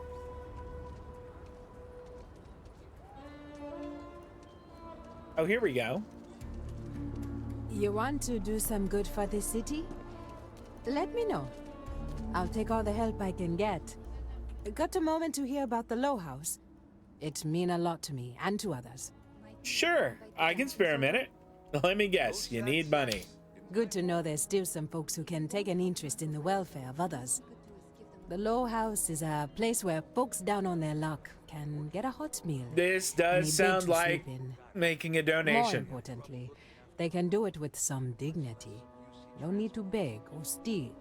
Oh, here we go. You want to do some good for the city? Let me know. I'll take all the help I can get. Got a moment to hear about the Low House? It mean a lot to me and to others. Sure, I can spare a minute. Let me guess, you need money. Good to know there's still some folks who can take an interest in the welfare of others. The Low House is a place where folks down on their luck can get a hot meal. This does and a bed sound to like sleep in. making a More donation. importantly, they can do it with some dignity. No need to beg or steal.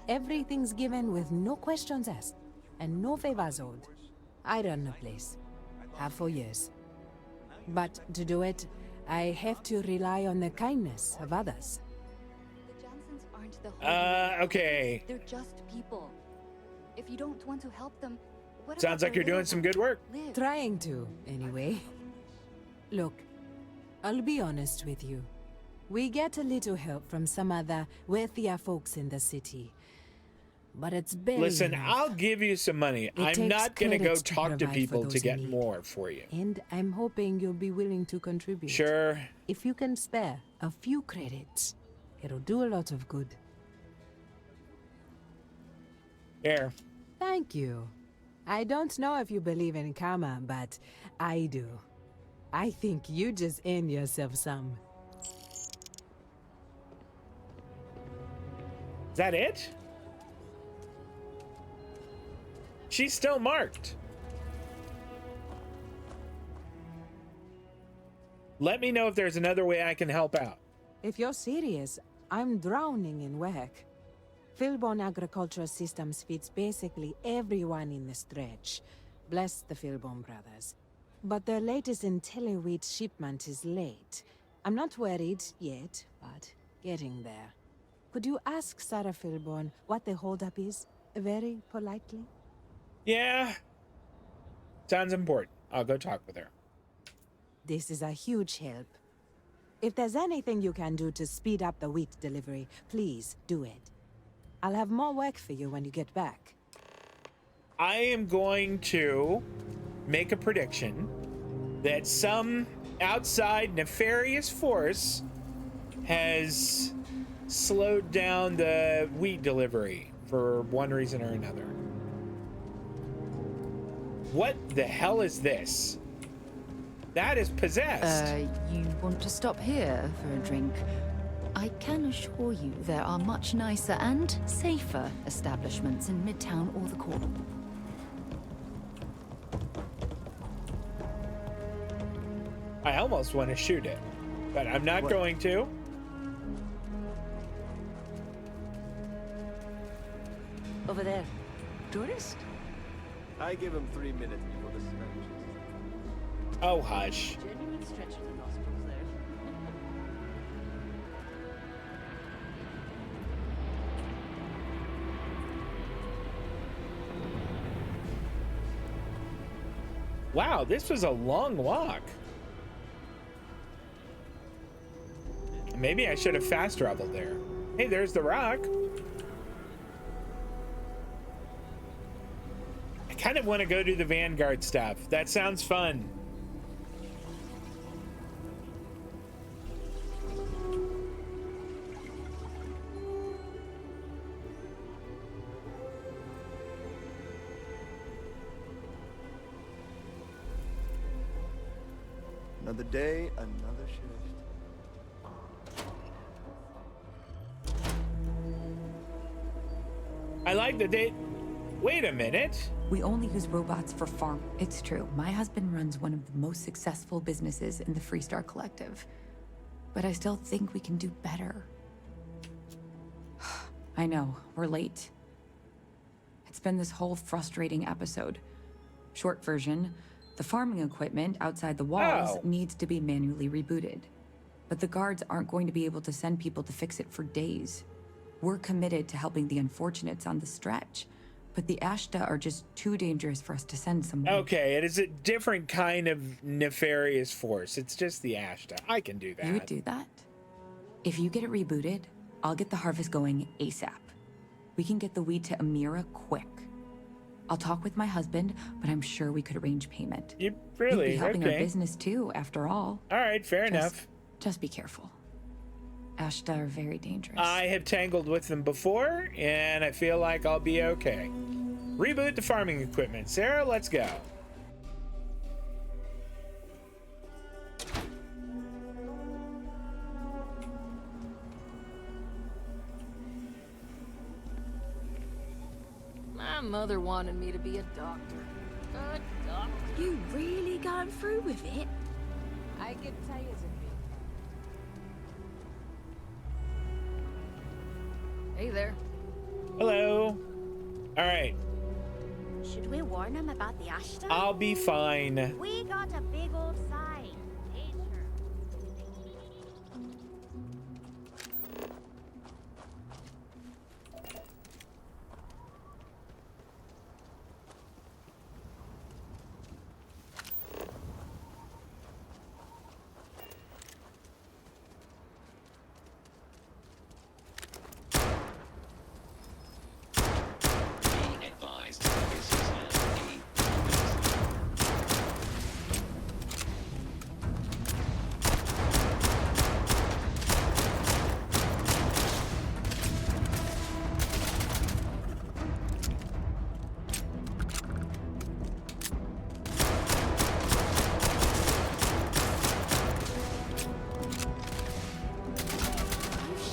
Everything's given with no questions asked and no favors owed. I run the place. Have for years. But to do it, I have to rely on the kindness of others. The Jansons aren't the Okay. They're just people. If you don't want to help them, what Sounds like you're doing some good work. Trying to, anyway. Look, I'll be honest with you. We get a little help from some other wealthier folks in the city. But it's barely Listen, enough. I'll give you some money. It I'm takes not going to go credits to talk to provide for people to those in get need. more for you. And I'm hoping you'll be willing to contribute. Sure. If you can spare a few credits, it'll do a lot of good. Here. Thank you. I don't know if you believe in karma, but I do. I think you just earn yourself some. Is that it? She's still marked. Let me know if there's another way I can help out. If you're serious, I'm drowning in work. Philbon Agricultural Systems feeds basically everyone in the stretch. Bless the Philbon brothers. But their latest IntelliWheat shipment is late. I'm not worried yet, but getting there. Could you ask Sarah Philbon what the holdup is? Very politely? Yeah. Sounds important. I'll go talk with her. This is a huge help. If there's anything you can do to speed up the wheat delivery, please do it. I'll have more work for you when you get back. I am going to make a prediction that some outside nefarious force has slowed down the wheat delivery for one reason or another. What the hell is this? That is possessed. You want to stop here for a drink? I can assure you there are much nicer and safer establishments in Midtown or the Core. I almost want to shoot it, but I'm not going to. Over there. Tourist? I give him 3 minutes before the stretches. Oh, hush. Genuine stretch of the nostrils there. Wow, this was a long walk. Maybe I should have fast traveled there. Hey, there's the rock. I kind of want to go do the Vanguard stuff. That sounds fun. Another day, another shift. I like that they... Wait a minute. We only use robots for farm. It's true. My husband runs one of the most successful businesses in the Freestar Collective. But I still think we can do better. I know, we're late. It's been this whole frustrating episode. Short version, the farming equipment outside the walls needs to be manually rebooted. But the guards aren't going to be able to send people to fix it for days. We're committed to helping the unfortunates on the stretch, but the Ashta are just too dangerous for us to send someone. Okay, it is a different kind of nefarious force. It's just the Ashta. I can do that. You would do that? If you get it rebooted, I'll get the harvest going ASAP. We can get the weed to Amira quick. I'll talk with my husband, but I'm sure we could arrange payment. You really? He'd be helping our Okay. business too, after all. All right, fair enough. Just be careful. Ashta are very dangerous. I have tangled with them before, and I feel like I'll be okay. Reboot the farming equipment. Sarah, let's go. My mother wanted me to be a doctor. A doctor. You really got through with it? I get tired of it. Hey there. Hello. All right. Should we warn him about the Ashta? I'll be fine. We got a big old sign. Danger.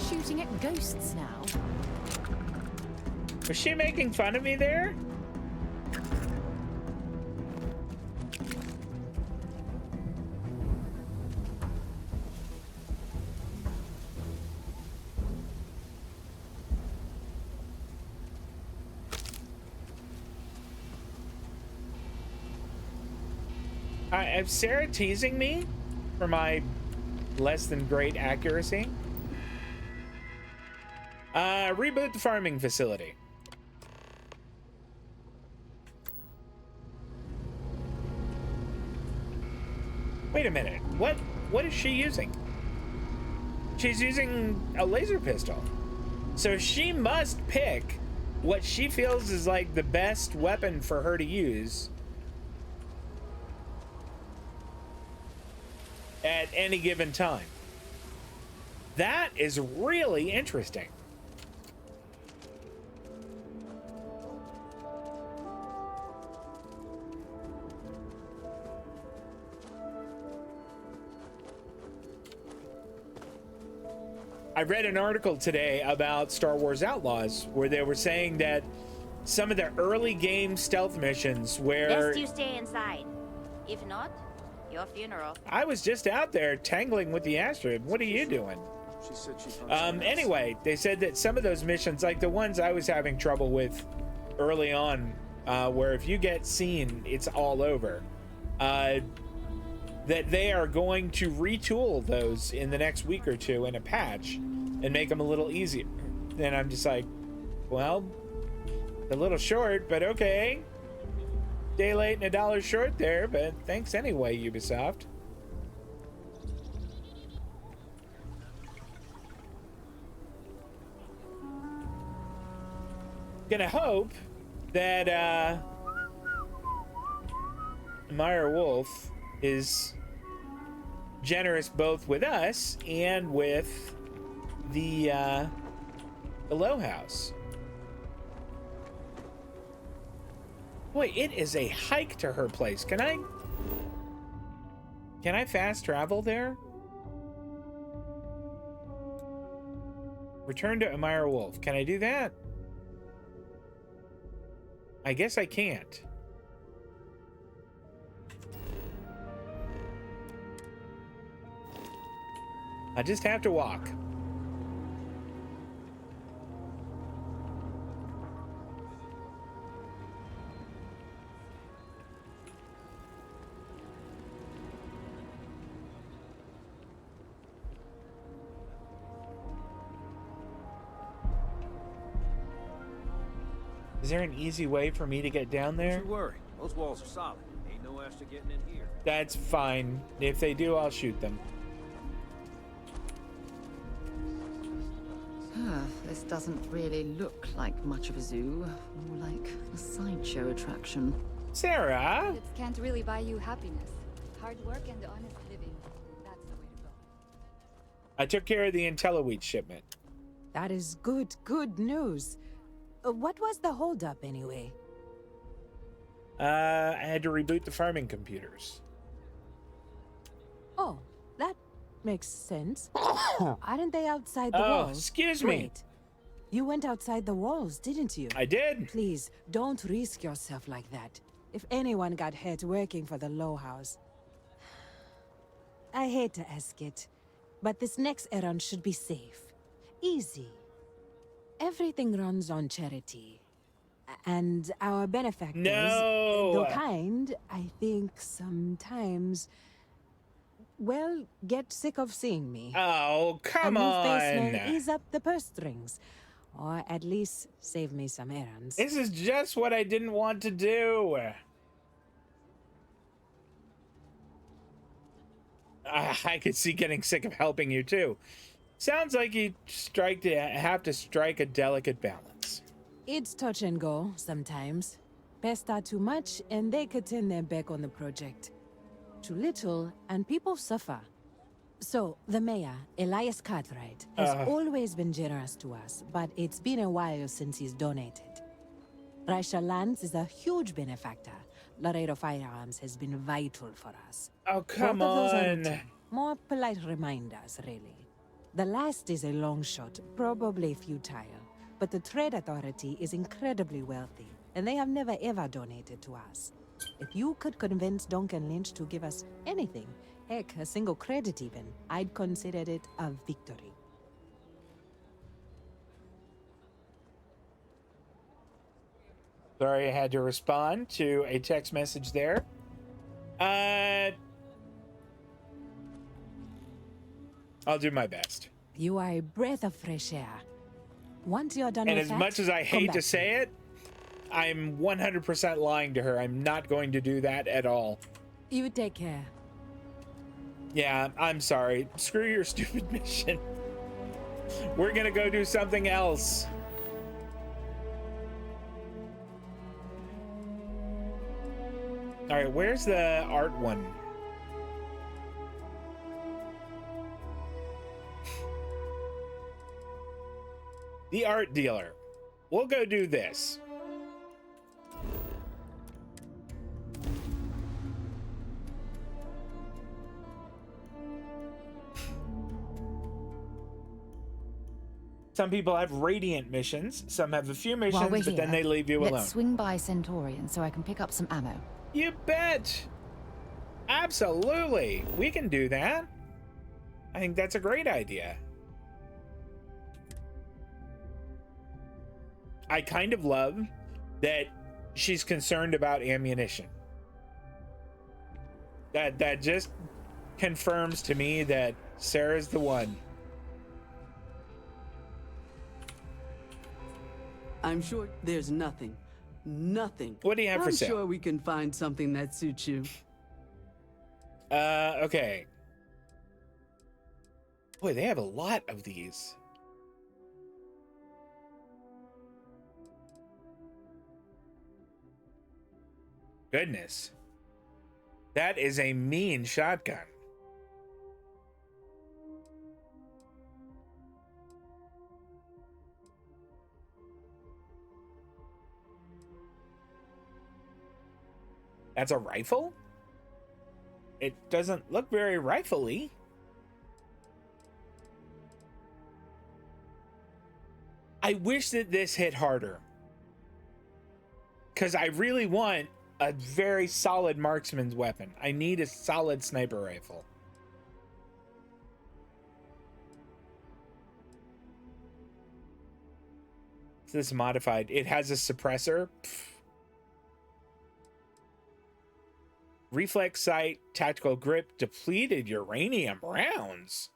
Shooting at ghosts now. Was she making fun of me there? Is Sarah teasing me for my less than great accuracy? Reboot the farming facility. Wait a minute. What is she using? She's using a laser pistol. So she must pick what she feels is like the best weapon for her to use at any given time. That is really interesting. I read an article today about Star Wars Outlaws where they were saying that some of the early game stealth missions where Best you stay inside. If not, your funeral. I was just out there tangling with the asteroid. What are you doing? She said she anyway, they said that some of those missions, like the ones I was having trouble with early on, where if you get seen, it's all over, that they are going to retool those in the next week or two in a patch and make them a little easier. And I'm just like, well, a little short, but okay. Day late and $1 short there, but thanks anyway, Ubisoft. Gonna hope that Meyer Wolf is generous both with us and with the Low House. Boy, it is a hike to her place. Can I fast travel there? Return to Amira Wolf. Can I do that? I guess I can't. I just have to walk. Is there an easy way for me to get down there? Don't you worry. Those walls are solid. Ain't no Ashta getting in here. That's fine. If they do, I'll shoot them. This doesn't really look like much of a zoo. More like a sideshow attraction. Sarah? Credits can't really buy you happiness. Hard work and honest living. That's the way to go. I took care of the IntelliWheat shipment. That is good news. What was the holdup anyway? I had to reboot the farming computers. Oh, that makes sense. Aren't they outside the walls? Excuse me. Wait. You went outside the walls, didn't you? I did. Please, don't risk yourself like that. If anyone got hurt working for the Low House. I hate to ask it, but this next errand should be safe. Easy. Everything runs on charity. And our benefactors, though kind, I think sometimes, well, get sick of seeing me. Oh, come a on. new face may ease up the purse strings. Or at least save me some errands. This is just what I didn't want to do. I could see getting sick of helping you too. Sounds like you have to strike a delicate balance. It's touch and go sometimes. Pester too much and they could turn their back on the project. Too little and people suffer. So, the mayor, Elias Cartwright, has always been generous to us, but it's been a while since he's donated. Raisha Lands is a huge benefactor. Laredo Firearms has been vital for us. Oh, come Both of those are on. routine. More polite reminders, really. The last is a long shot, probably futile, but the Trade Authority is incredibly wealthy, and they have never ever donated to us. If you could convince Duncan Lynch to give us anything, heck, a single credit even, I'd consider it a victory. Sorry, I had to respond to a text message there. I'll do my best. You are a breath of fresh air. Once you're done And with as that, much as I come hate back to say it, I'm 100% lying to her. I'm not going to do that at all. You take care. Yeah, I'm sorry. Screw your stupid mission. We're gonna go do something else. All right, where's the art one? The art dealer. We'll go do this. Some people have radiant missions, some have a few missions, but then they leave you alone. Let's swing by Centaurian so I can pick up some ammo. You bet! Absolutely! We can do that. I think that's a great idea. I kind of love that she's concerned about ammunition. That just confirms to me that Sarah's the one. I'm sure there's nothing. Nothing. What do you have for sale? I'm sure we can find something that suits you. Okay. Boy, they have a lot of these. Goodness. That is a mean shotgun. That's a rifle? It doesn't look very rifle-y. I wish that this hit harder. Because I really want a very solid marksman's weapon. I need a solid sniper rifle. This is modified. It has a suppressor. Pfft. Reflex sight, tactical grip, depleted uranium rounds.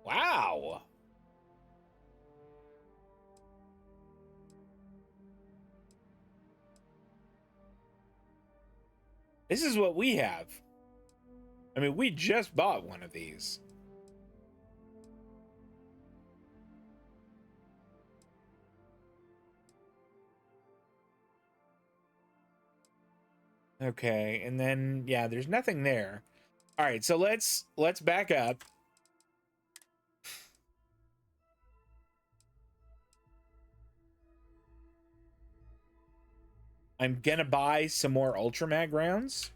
Wow. This is what we have. I mean, we just bought one of these. Okay, and then yeah, there's nothing there. All right, so let's back up. I'm gonna buy some more Ultramag rounds.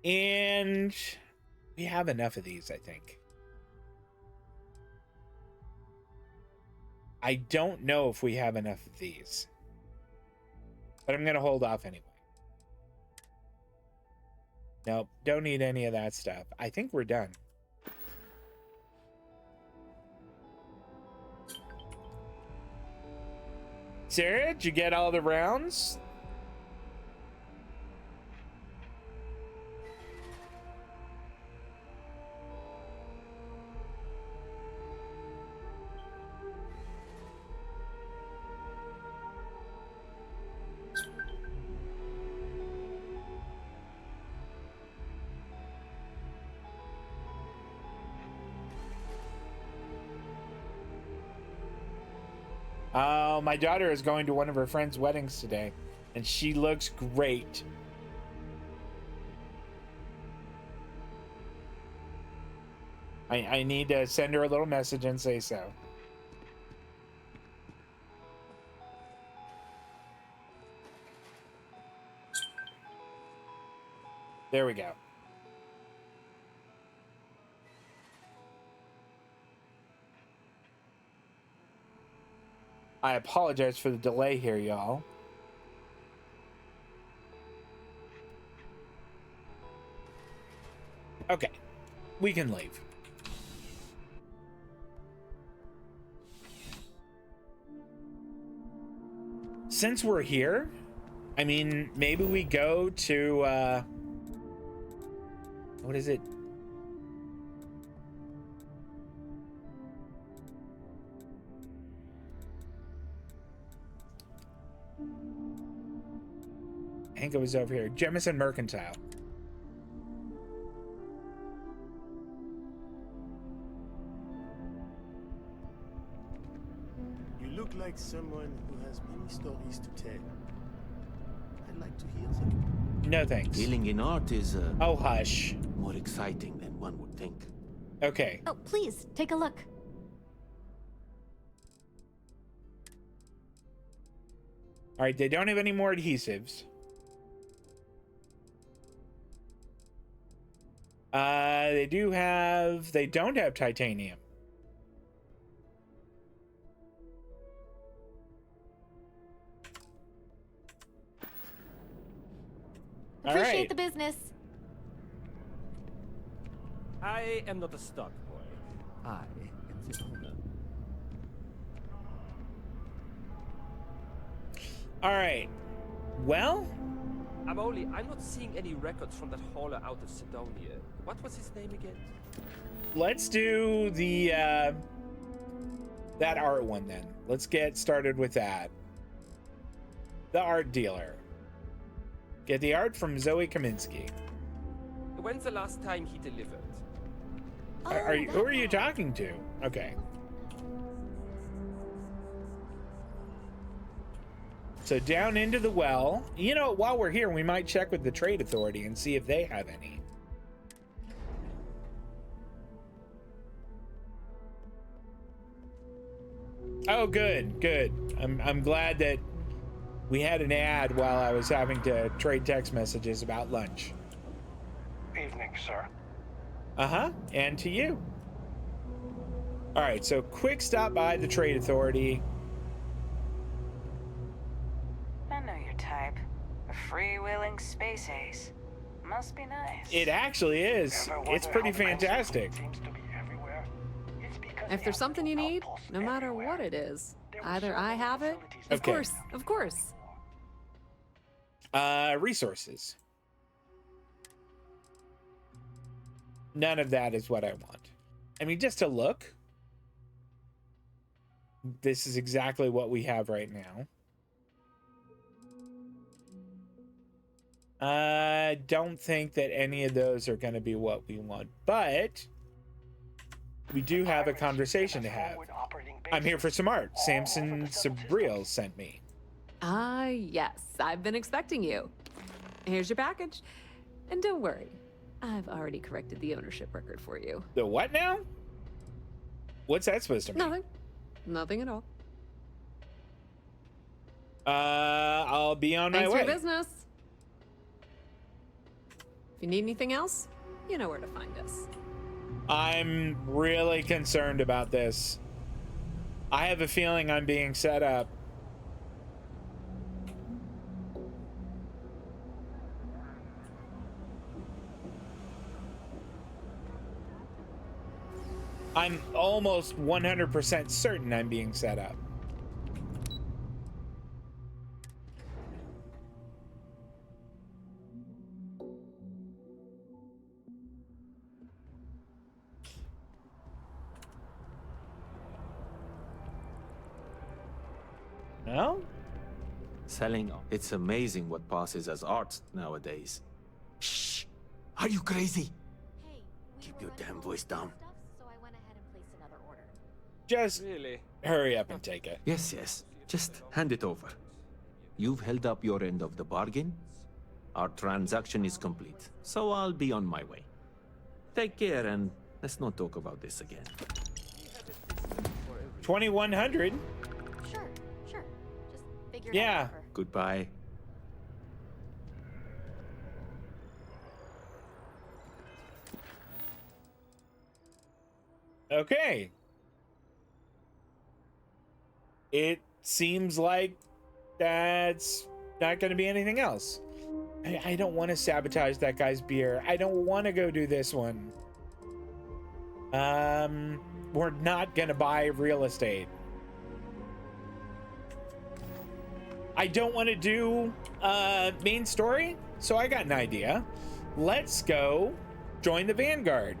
And we have enough of these, I think. I don't know if we have enough of these, but I'm gonna hold off anyway. Nope, don't need any of that stuff. I think we're done. Sarah, did you get all the rounds? Oh, my daughter is going to one of her friends' weddings today, and she looks great. I need to send her a little message and say so. There we go. I apologize for the delay here, y'all. Okay, we can leave. Since we're here, I mean, maybe we go to, what is it? I think it was over here. Jemison Mercantile. You look like someone who has many stories to tell. I'd like to hear them. No thanks. Dealing in art is oh, hush. More exciting than one would think. Okay. Oh, please, take a look. All right, they don't have any more adhesives. They don't have titanium. Appreciate the business. I am not a stock boy. I am the owner. All right. Well, I'm not seeing any records from that hauler out of Sidonia. What was his name again? let's do the that art one then. Let's get started with that. The art dealer. Get the art from Zoe Kaminsky. When's the last time he delivered? Who are you talking to? Okay. So down into the well. You know, while we're here, we might check with the trade authority and see if they have any. Oh, good, good. I'm glad that we had an ad while I was having to trade text messages about lunch. Evening, sir. Uh-huh, and to you. All right, so quick stop by the trade authority. I know your type. A freewheeling space ace. Must be nice. It actually is. It's pretty fantastic. If there's something you need, no matter what it is, either I have it. Of course, of course. Resources. None of that is what I want. I mean, just to look. This is exactly what we have right now. I don't think that any of those are going to be what we want, but we do have a conversation to have. I'm here for some art. Samson Sabriel sent me. Yes, I've been expecting you. Here's your package. And don't worry, I've already corrected the ownership record for you. The what now? What's that supposed to mean? Nothing. Nothing at all. I'll be on my way. Thanks for your business. If you need anything else, you know where to find us. I'm really concerned about this. I have a feeling I'm being set up. I'm almost 100% certain I'm being set up. No? Selling, it's amazing what passes as art nowadays. Shh! Are you crazy? Hey, keep your damn voice down. So I went ahead and placed another order. Just hurry up and take it. Yes. Just hand it over. You've held up your end of the bargain. Our transaction is complete, so I'll be on my way. Take care, and let's not talk about this again. 2100. Sure. Just figure Yeah. it out. Goodbye. Okay. It seems like that's not going to be anything else. I don't want to sabotage that guy's beer. I don't want to go do this one. We're not going to buy real estate. I don't want to do main story, so I got an idea. Let's go join the Vanguard.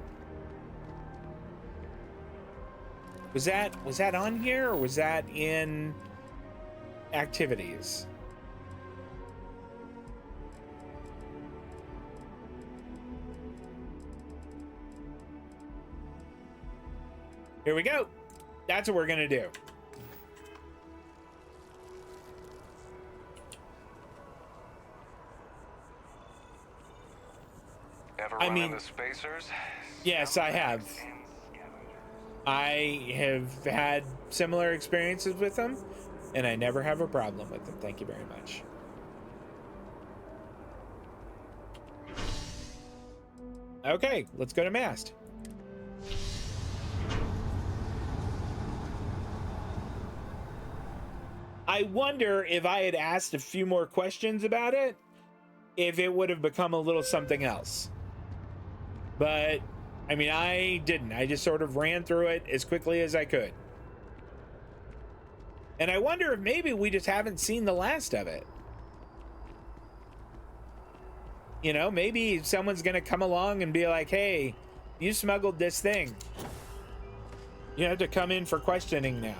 Was that on here, or was that in activities? Here we go. That's what we're gonna do. Ever run into spacers? Yes, I have. I have had similar experiences with them, and I never have a problem with them. Thank you very much. Okay, let's go to Mast. I wonder if I had asked a few more questions about it, if it would have become a little something else. But I mean, I didn't. I just sort of ran through it as quickly as I could. And I wonder if maybe we just haven't seen the last of it. You know, maybe someone's going to come along and be like, hey, you smuggled this thing. You have to come in for questioning now.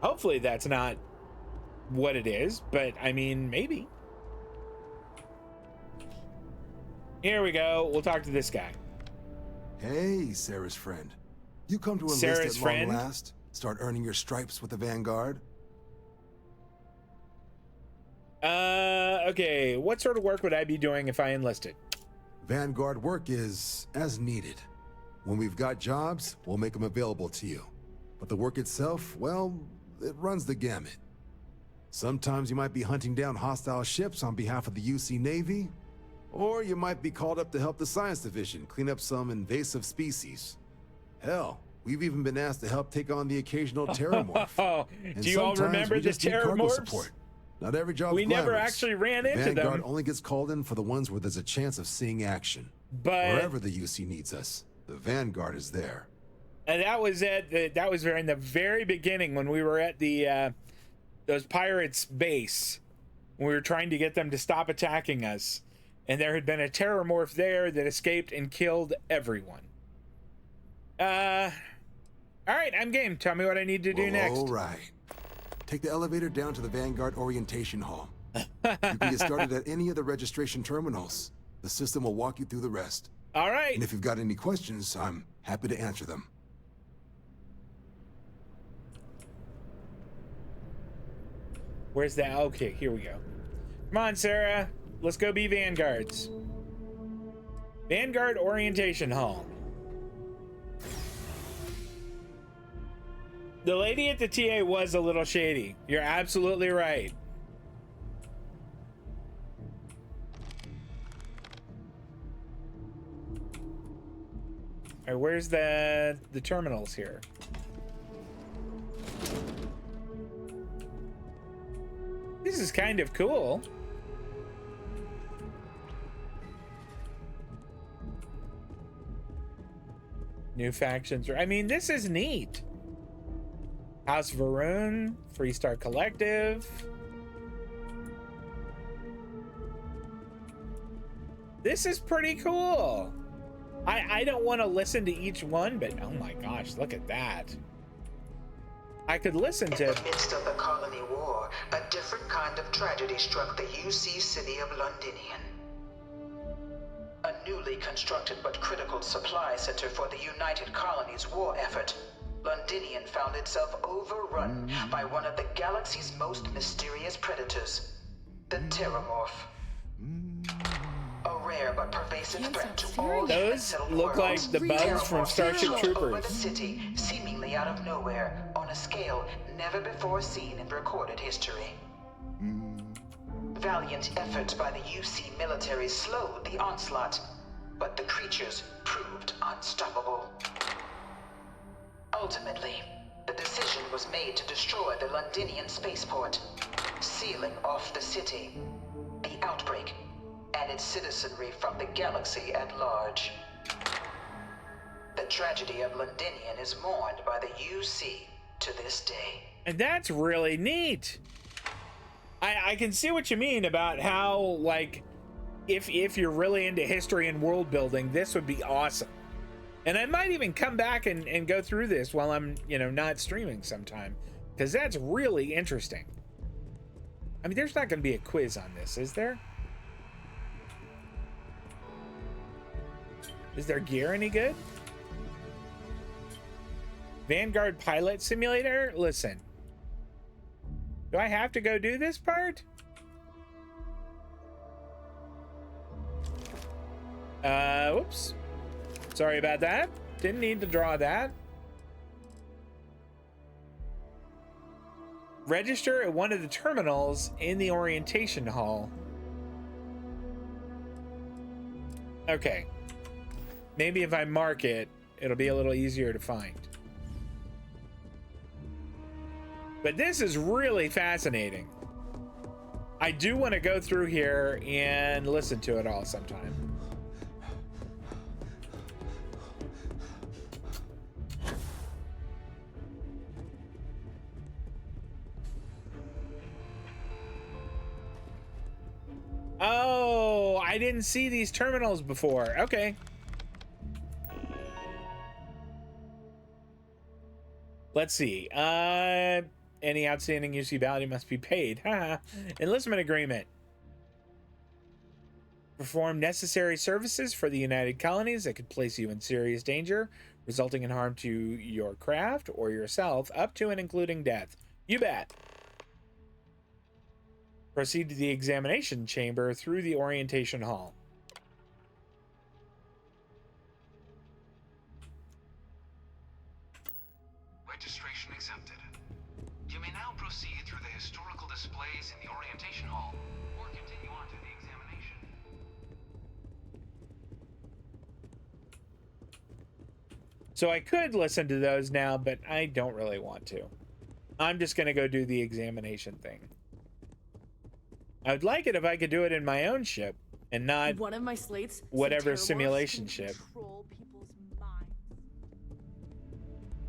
Hopefully that's not what it is, but I mean, maybe. Here we go. We'll talk to this guy. Hey, Sarah's friend. You come to enlist Sarah's at friend? long last? Start earning your stripes with the Vanguard? Okay. What sort of work would I be doing if I enlisted? Vanguard work is as needed. When we've got jobs, we'll make them available to you. But the work itself, well, it runs the gamut. Sometimes you might be hunting down hostile ships on behalf of the UC Navy, or you might be called up to help the Science Division clean up some invasive species. Hell, we've even been asked to help take on the occasional TERRORMORPH. Do you all remember the TERRORMORPHs? Not every job. We never actually ran into them. Vanguard only gets called in for the ones where there's a chance of seeing action. But wherever the UC needs us, the Vanguard is there. And that was in the very beginning when we were at the those pirates' base. We were trying to get them to stop attacking us, and there had been a TERRORMORPH there that escaped and killed everyone. All right, I'm game. Tell me what I need to do next. All right. Take the elevator down to the Vanguard orientation hall. You can get started at any of the registration terminals. The system will walk you through the rest. All right. And if you've got any questions, I'm happy to answer them. Where's that? Okay, here we go. Come on, Sarah. Let's go be Vanguards. Vanguard Orientation Hall. The lady at the TA was a little shady. You're absolutely right. All right, where's the terminals here? This is kind of cool. New factions. I mean, this is neat. House Varun, Freestar Collective. This is pretty cool. I don't want to listen to each one, but oh my gosh, look at that. I could listen to... In the midst of the colony war, a different kind of tragedy struck the UC city of Londinian. A newly constructed but critical supply center for the United Colonies' war effort, Londinian found itself overrun by one of the galaxy's most mysterious predators, the TERRORMORPH. A rare but pervasive threat to all those look like the bugs from Starship Troopers. Over the city, seemingly out of nowhere, on a scale never before seen in recorded history. Valiant efforts by the UC military slowed the onslaught, but the creatures proved unstoppable. Ultimately, the decision was made to destroy the Londinian spaceport, sealing off the city, the outbreak, and its citizenry from the galaxy at large. The tragedy of Londinian is mourned by the UC to this day. And that's really neat. I can see what you mean about how, like, if you're really into history and world building, this would be awesome. And I might even come back and go through this while I'm, you know, not streaming sometime, because that's really interesting. I mean, there's not going to be a quiz on this, is there? Is their gear any good? Vanguard Pilot Simulator? Listen. Do I have to go do this part? Whoops. Sorry about that. Didn't need to draw that. Register at one of the terminals in the orientation hall. Okay. Maybe if I mark it, it'll be a little easier to find. But this is really fascinating. I do want to go through here and listen to it all sometime. Oh, I didn't see these terminals before. Okay. Let's see. Any outstanding UC value must be paid. Enlistment agreement. Perform necessary services for the United Colonies that could place you in serious danger, resulting in harm to your craft or yourself, up to and including death. You bet. Proceed to the examination chamber through the orientation hall. Registration accepted. You may now proceed through the historical displays in the orientation hall, or continue on to the examination. So I could listen to those now, but I don't really want to. I'm just going to go do the examination thing. I would like it if I could do it in my own ship and not one of my slates, whatever simulation ship.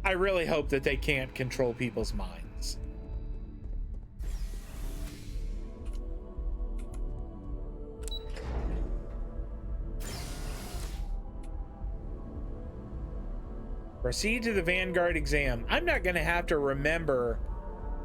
I really hope that they can't control people's minds. Proceed to the Vanguard exam. I'm not gonna have to remember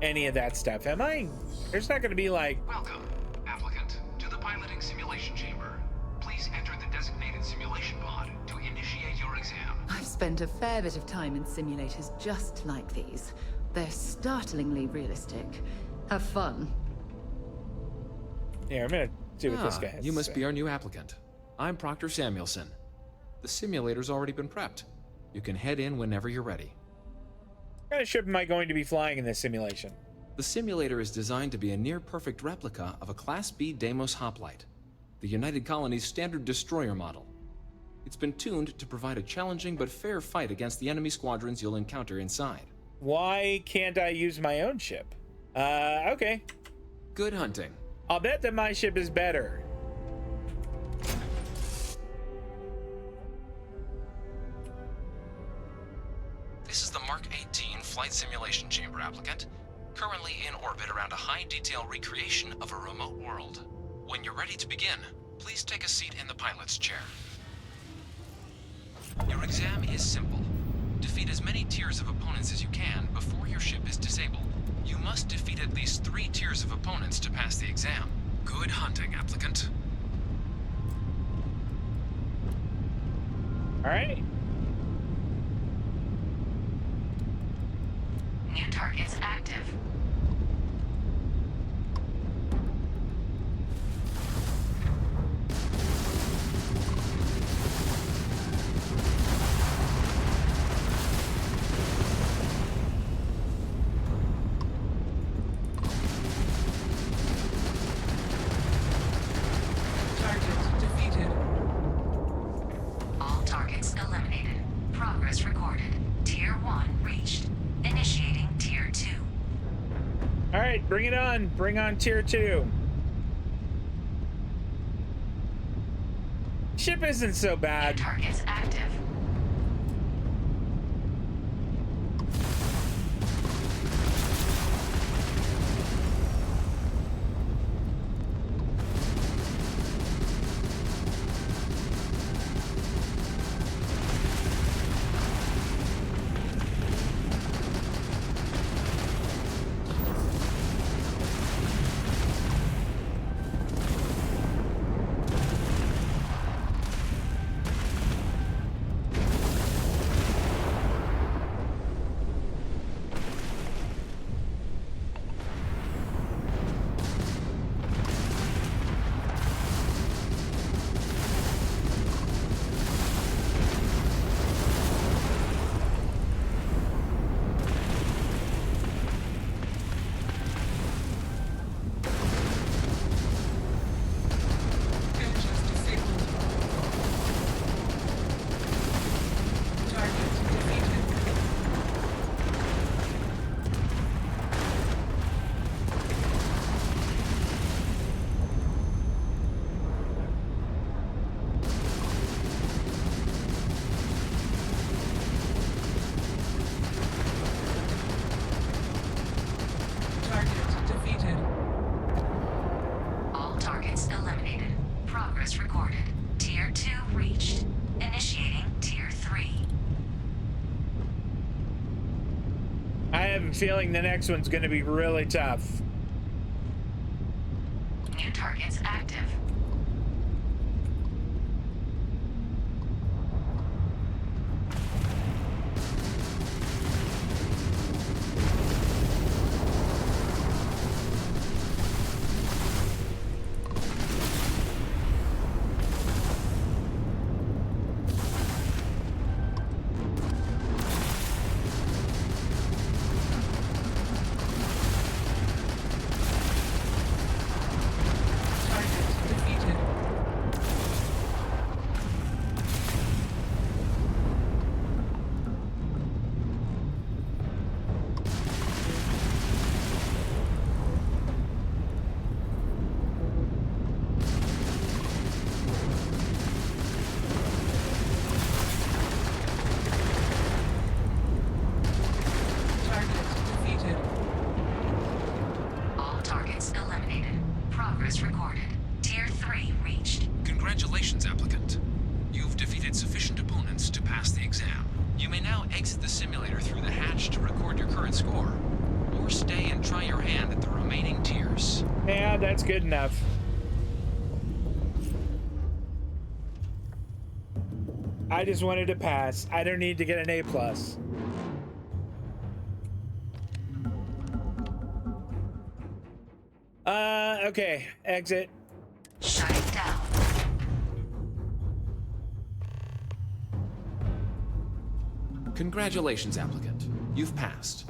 any of that stuff, am I? There's not gonna be like... Welcome, applicant, to the piloting simulation chamber. Please enter the designated simulation pod to initiate your exam. I've spent a fair bit of time in simulators just like these. They're startlingly realistic. Have fun. Yeah, I'm gonna see what this guy has You to must say. be our new applicant. I'm Proctor Samuelson. The simulator's already been prepped. You can head in whenever you're ready. What kind of ship am I going to be flying in this simulation? The simulator is designed to be a near-perfect replica of a Class B Deimos hoplite, the United Colony's standard destroyer model. It's been tuned to provide a challenging but fair fight against the enemy squadrons you'll encounter inside. Why can't I use my own ship? Okay. Good hunting. I'll bet that my ship is better. This is the Mark 18 Flight Simulation Chamber applicant, currently in orbit around a high-detail recreation of a remote world. When you're ready to begin, please take a seat in the pilot's chair. Your exam is simple. Defeat as many tiers of opponents as you can before your ship is disabled. You must defeat at least 3 tiers of opponents to pass the exam. Good hunting, applicant. All right. New targets active. Target defeated. All targets eliminated. Progress recorded. Tier 1 reached. Initiating Tier 2. All right, bring it on. Bring on Tier 2. Ship isn't so bad. Targets active. Recorded. Tier 2 reached. Initiating Tier 3. I have a feeling the next one's going to be really tough. New targets active. exit the simulator through the hatch to record your current score, or stay and try your hand at the remaining tiers. Yeah, that's good enough. I just wanted to pass. I don't need to get an A+. Okay, exit. Shutting down. Congratulations, applicant. You've passed.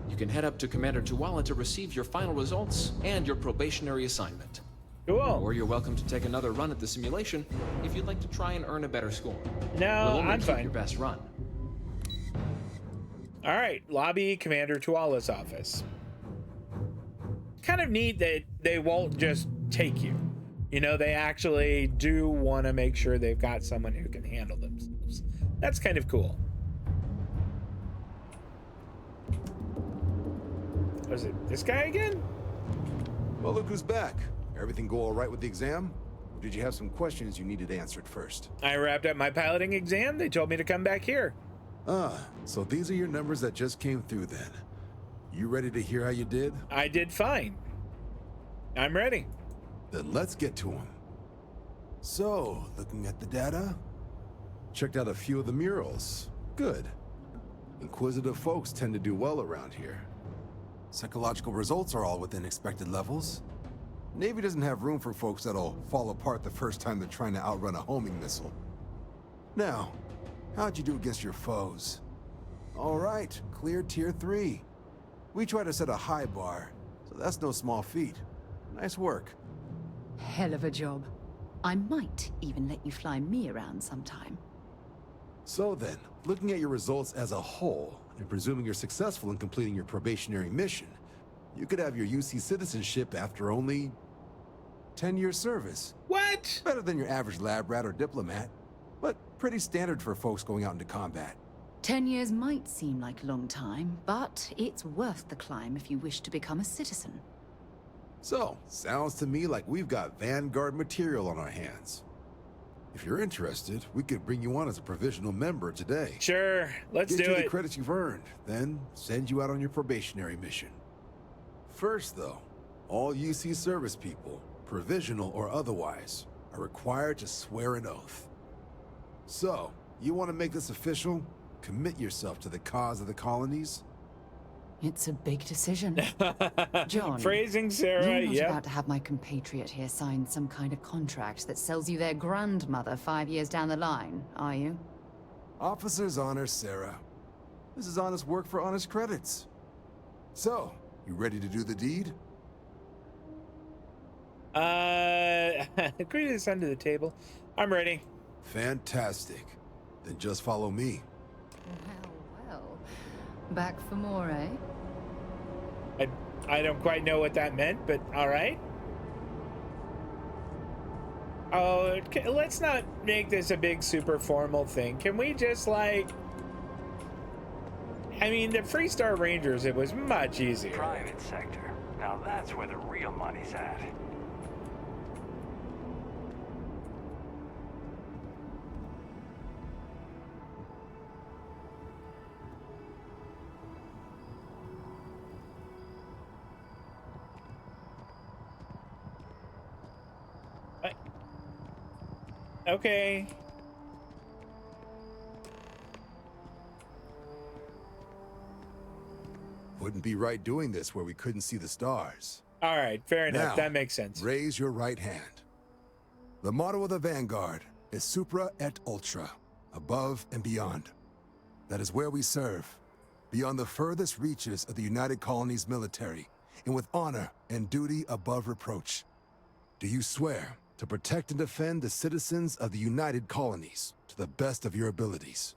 You can head up to Commander Tuala to receive your final results and your probationary assignment. Cool. Or you're welcome to take another run at the simulation if you'd like to try and earn a better score. No, we'll only I'm keep fine. Your best run. All right, lobby Commander Tuala's office. Kind of neat that they won't just take you. You know, they actually do want to make sure they've got someone who can handle themselves. That's kind of cool. Was it this guy again? Well, look who's back. Everything go all right with the exam? Or did you have some questions you needed answered first? I wrapped up my piloting exam. They told me to come back here. Ah, so these are your numbers that just came through then. You ready to hear how you did? I did fine. I'm ready. Then let's get to them. So, looking at the data, checked out a few of the murals. Good. Inquisitive folks tend to do well around here. Psychological results are all within expected levels. Navy doesn't have room for folks that'll fall apart the first time they're trying to outrun a homing missile. Now, how'd you do against your foes? All right, clear tier 3. We try to set a high bar, so that's no small feat. Nice work. Hell of a job. I might even let you fly me around sometime. So then, looking at your results as a whole, and presuming you're successful in completing your probationary mission, you could have your UC citizenship after only 10 years service. What? Better than your average lab rat or diplomat, but pretty standard for folks going out into combat. 10 years might seem like a long time, but it's worth the climb if you wish to become a citizen. So, sounds to me like we've got Vanguard material on our hands. If you're interested, we could bring you on as a provisional member today. Sure, let's do Get you it. the credits you've earned, then send you out on your probationary mission. First, though, all UC service people, provisional or otherwise, are required to swear an oath. So, you want to make this official? Commit yourself to the cause of the colonies? It's a big decision. John, Phrasing Sarah, you're not yep. about to have my compatriot here sign some kind of contract that sells you their grandmother 5 years down the line, are you? Officer's honor, Sarah. This is honest work for honest credits. So, you ready to do the deed? Agree to send to the table. I'm ready. Fantastic. Then just follow me. Well. Back for more, eh? I don't quite know what that meant, but all right. Oh, let's not make this a big super formal thing. Can we just like... I mean, the Freestar Rangers, it was much easier. Private sector. Now that's where the real money's at. Okay. Wouldn't be right doing this where we couldn't see the stars. All right, fair enough. Now, That makes sense. Raise your right hand. The motto of the Vanguard is Supra et Ultra, above and beyond. That is where we serve, beyond the furthest reaches of the United Colonies military, and with honor and duty above reproach. Do you swear to protect and defend the citizens of the United Colonies to the best of your abilities,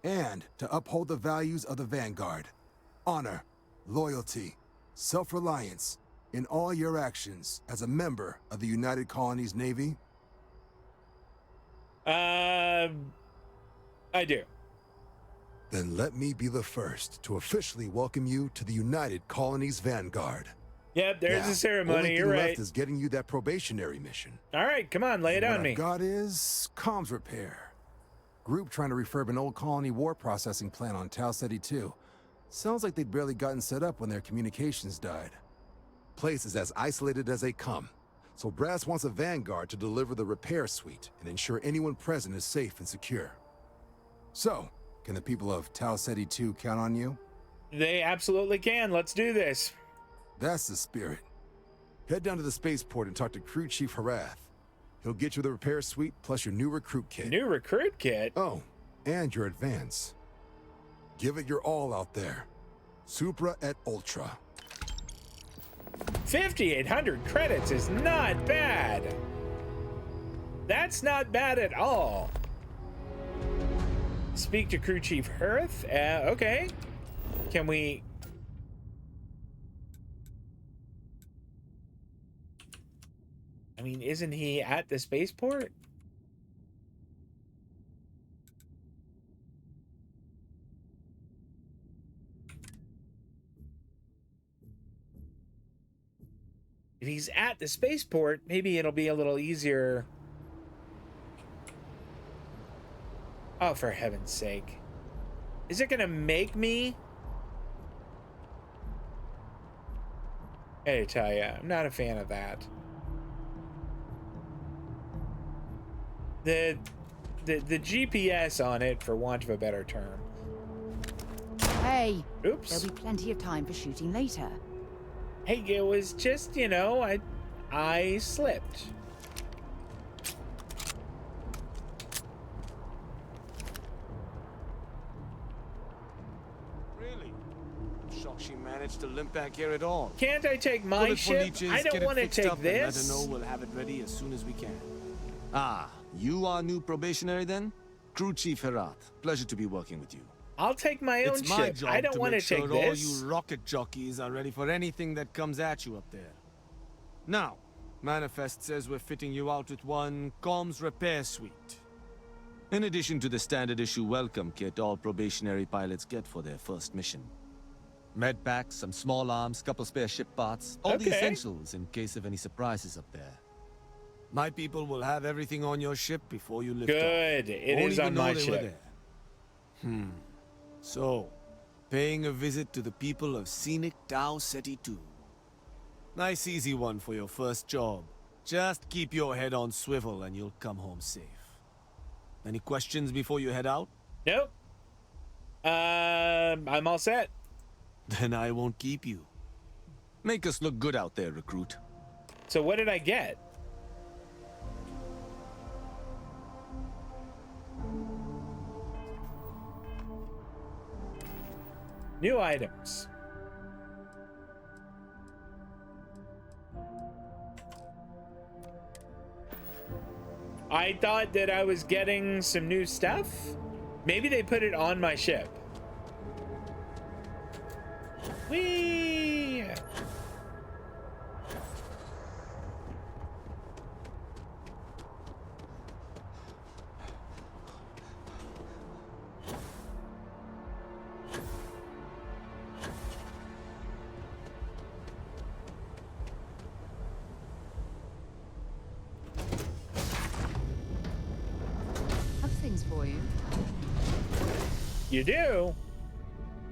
and to uphold the values of the Vanguard, honor, loyalty, self-reliance, in all your actions as a member of the United Colonies Navy? I do. Then let me be the first to officially welcome you to the United Colonies Vanguard. Yep, there's now, the ceremony. only You're thing right. left is getting you that probationary mission. All right, come on, lay it And on what me. I've got is comms repair. Group trying to refurb an old colony war processing plant on Tau Ceti 2. Sounds like they'd barely gotten set up when their communications died. Place is as isolated as they come, so Brass wants a Vanguard to deliver the repair suite and ensure anyone present is safe and secure. So, can the people of Tau Ceti 2 count on you? They absolutely can. Let's do this. That's the spirit. Head down to the spaceport and talk to Crew Chief Harath. He'll get you the repair suite plus your new recruit kit. New recruit kit? Oh, and your advance. Give it your all out there. Supra et Ultra. 5,800 credits is not bad. That's not bad at all. Speak to Crew Chief Harath? Okay. Can we... I mean, isn't he at the spaceport? If he's at the spaceport, maybe it'll be a little easier. Oh, for heaven's sake. Is it gonna make me? I tell ya, I'm not a fan of that. The GPS on it, for want of a better term. Hey, oops. There'll be plenty of time for shooting later. Hey, it was just, you know, I slipped. Really? I'm shocked she managed to limp back here at all. Can't I take my ship? I don't want to take this. Let her know we'll have it ready as soon as we can. Ah, you are new probationary then? Crew Chief Harath. Pleasure to be working with you. I'll take my own ship. I don't want to take this. All you rocket jockeys are ready for anything that comes at you up there. Now, Manifest says we're fitting you out with one comms repair suite. In addition to the standard issue welcome kit all probationary pilots get for their first mission. Med packs, some small arms, couple spare ship parts, all the essentials in case of any surprises up there. My people will have everything on your ship before you lift off. Good. It is on my ship. So, paying a visit to the people of scenic Tau Ceti 2. Nice easy one for your first job. Just keep your head on swivel and you'll come home safe. Any questions before you head out? Nope. I'm all set. Then I won't keep you. Make us look good out there, recruit. So what did I get? New items. I thought that I was getting some new stuff. Maybe they put it on my ship. Whee! For you. You do?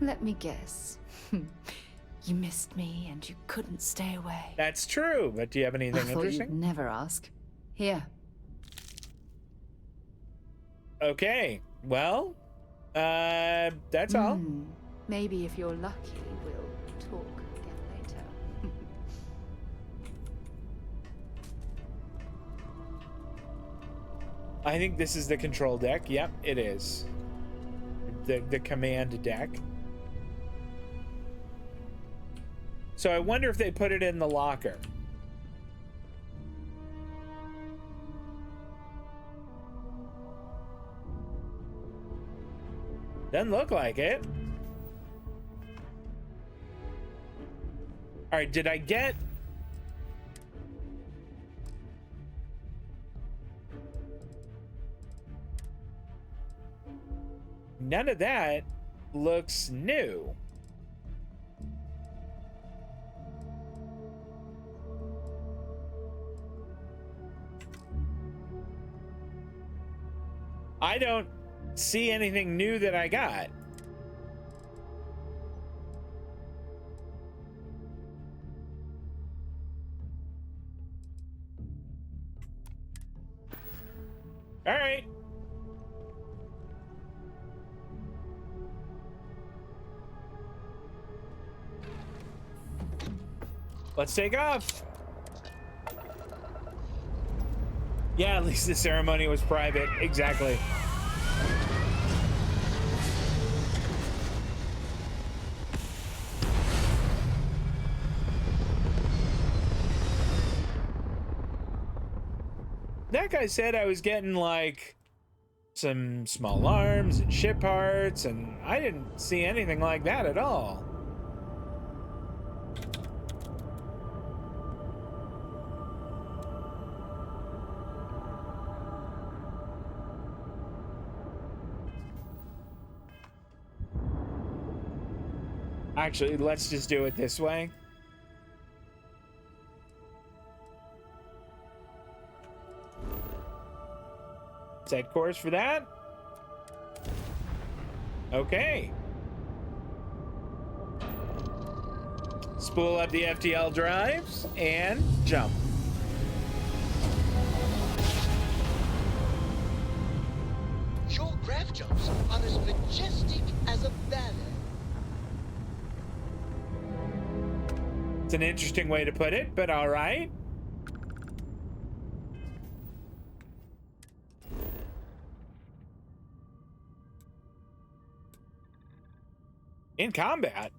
Let me guess. You missed me and you couldn't stay away. That's true, but do you have anything I thought interesting? You'd never ask. Here. Okay. Well, that's all. Maybe if you're lucky, we'll talk again later. I think this is the control deck. Yep, it is. The command deck. So I wonder if they put it in the locker. Doesn't look like it. All right, did I get... None of that looks new. see anything new that I got. All right. Let's take off. Yeah, at least the ceremony was private. Exactly. That guy said I was getting like some small arms and ship parts, and I didn't see anything like that at all. Actually, let's just do it this way. Set course for that. Okay. Spool up the FTL drives and jump. Your grav jumps are as majestic as a ballet. It's an interesting way to put it, but all right. In combat?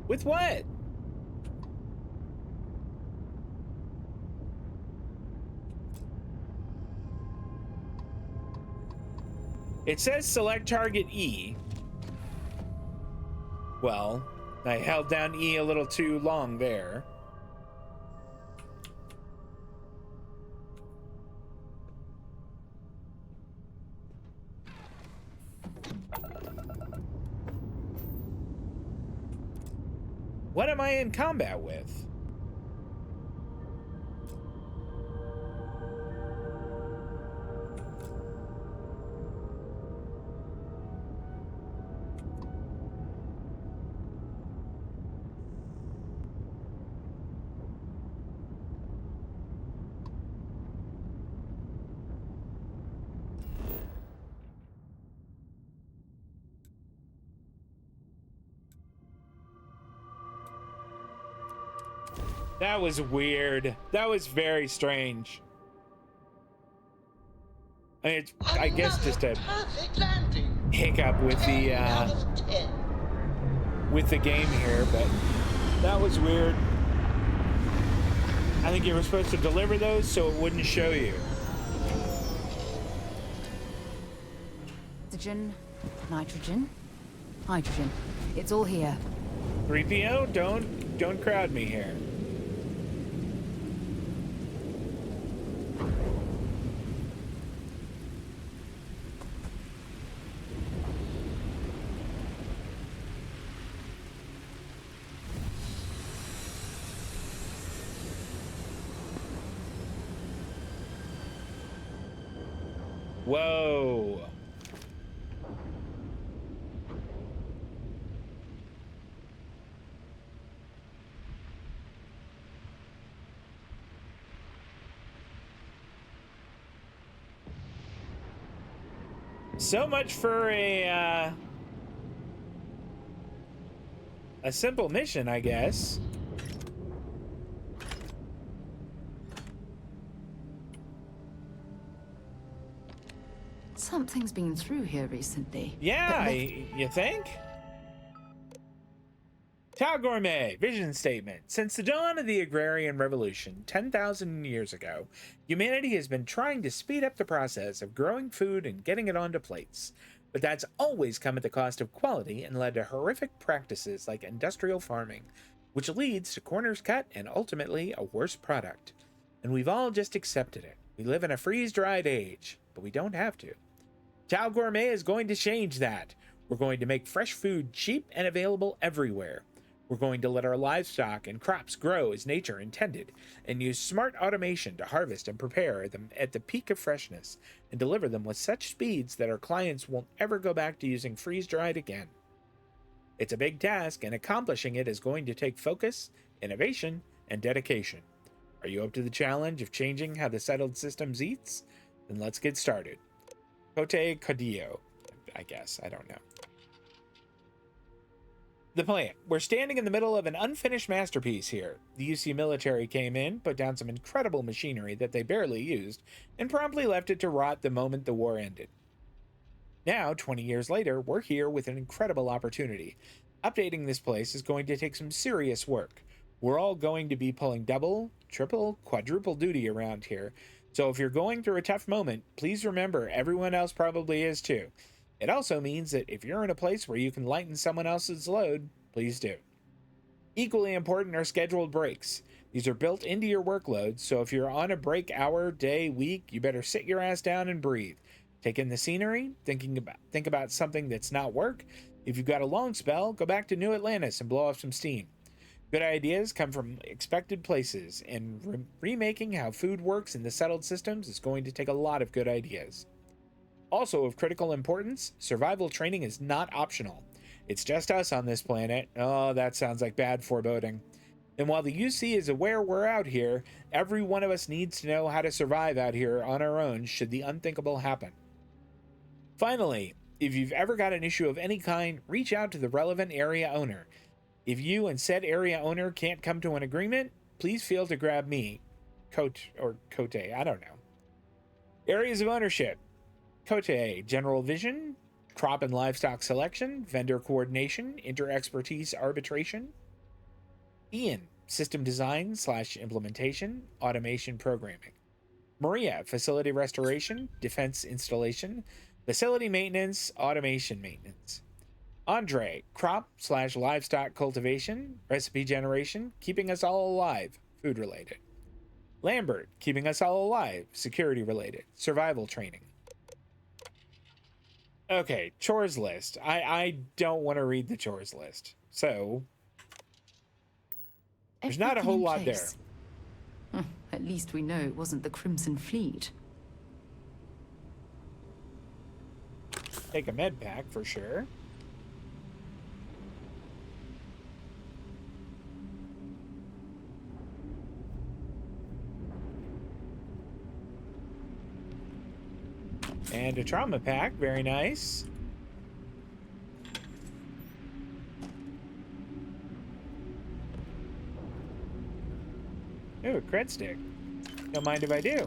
With what? It says select target E. Well, I held down E a little too long there. What am I in combat with? That was weird. That was very strange. I mean, it's, I guess just a hiccup with the game here, but that was weird. I think you were supposed to deliver those so it wouldn't show you. Oxygen, nitrogen, hydrogen. It's all here. 3PO, don't crowd me here. Whoa. So much for a simple mission, I guess. Something's been through here recently. Yeah, you think? Tau Gourmet, vision statement. Since the dawn of the agrarian revolution 10,000 years ago, humanity has been trying to speed up the process of growing food and getting it onto plates. But that's always come at the cost of quality and led to horrific practices like industrial farming, which leads to corners cut and ultimately a worse product. And we've all just accepted it. We live in a freeze-dried age, but we don't have to. Tau Gourmet is going to change that. We're going to make fresh food cheap and available everywhere. We're going to let our livestock and crops grow as nature intended, and use smart automation to harvest and prepare them at the peak of freshness, and deliver them with such speeds that our clients won't ever go back to using freeze-dried again. It's a big task, and accomplishing it is going to take focus, innovation, and dedication. Are you up to the challenge of changing how the settled systems eats? Then let's get started. Cote Codillo, I guess. I don't know. The plant. We're standing in the middle of an unfinished masterpiece here. The UC military came in, put down some incredible machinery that they barely used, and promptly left it to rot the moment the war ended. Now, 20 years later, we're here with an incredible opportunity. Updating this place is going to take some serious work. We're all going to be pulling double, triple, quadruple duty around here, so if you're going through a tough moment, please remember everyone else probably is too. It also means that if you're in a place where you can lighten someone else's load, please do. Equally important are scheduled breaks. These are built into your workload, so if you're on a break hour, day, week, you better sit your ass down and breathe. Take in the scenery, think about something that's not work. If you've got a long spell, go back to New Atlantis and blow off some steam. Good ideas come from expected places, and remaking how food works in the settled systems is going to take a lot of good ideas. Also of critical importance, survival training is not optional. It's just us on this planet. Oh, that sounds like bad foreboding. And while the UC is aware we're out here, every one of us needs to know how to survive out here on our own should the unthinkable happen. Finally, if you've ever got an issue of any kind, reach out to the relevant area owner. If you and said area owner can't come to an agreement, please feel to grab me, Cote, I don't know. Areas of ownership. Cote, general vision, crop and livestock selection, vendor coordination, inter-expertise arbitration. Ian, system design / implementation, automation programming. Maria, facility restoration, defense installation, facility maintenance, automation maintenance. Andre, crop / livestock cultivation, recipe generation, keeping us all alive, food related. Lambert, keeping us all alive, security related, survival training. Okay, chores list. I don't want to read the chores list. So, there's not a whole lot there. At least we know it wasn't the Crimson Fleet. Take a med pack for sure. And a trauma pack, very nice. Ooh, a cred stick. Don't mind if I do.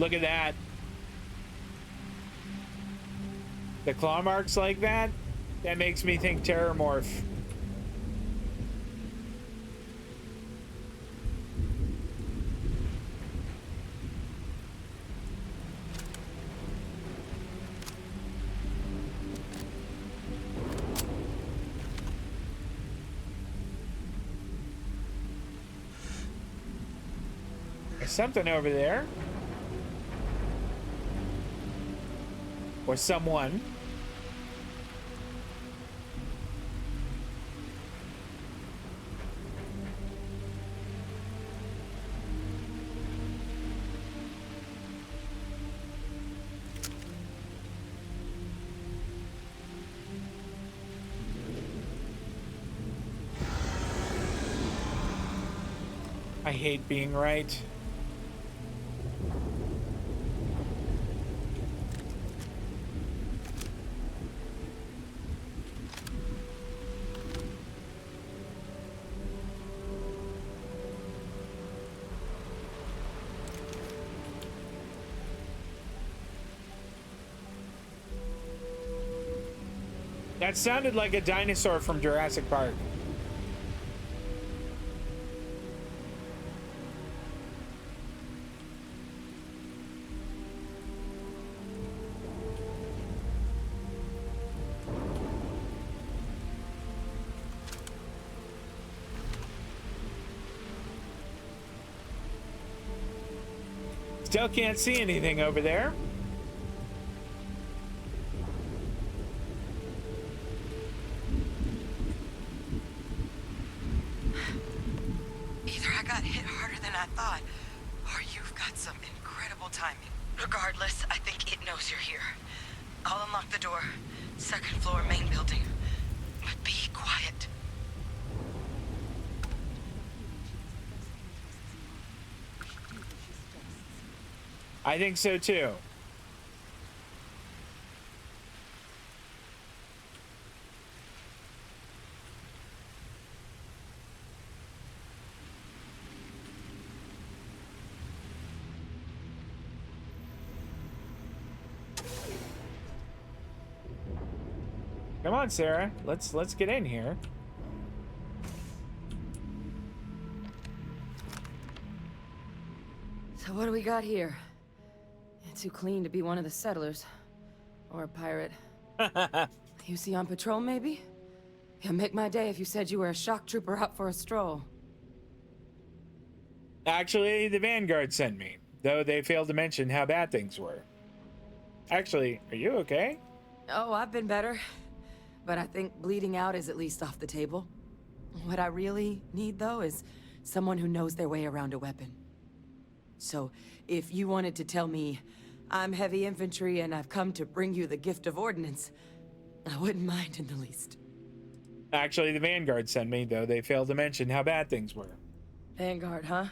Look at that. The claw marks like that? That makes me think TERRORMORPH. There's something over there. Or someone. I hate being right. That sounded like a dinosaur from Jurassic Park. Still can't see anything over there. Either I got hit harder than I thought, or you've got some incredible timing. Regardless, I think it knows you're here. I'll unlock the door. Second floor, main building. But be quiet. I think so too. Come on, Sarah. Let's get in here. So what do we got here? Too clean to be one of the settlers. Or a pirate. UC on patrol, maybe? Yeah, make my day if you said you were a shock trooper out for a stroll. Actually, the Vanguard sent me, though they failed to mention how bad things were. Actually, are you okay? Oh, I've been better. But I think bleeding out is at least off the table. What I really need, though, is someone who knows their way around a weapon. So, if you wanted to tell me, I'm heavy infantry and I've come to bring you the gift of ordnance, I wouldn't mind in the least. Actually, the Vanguard sent me, though they failed to mention how bad things were. Vanguard, huh?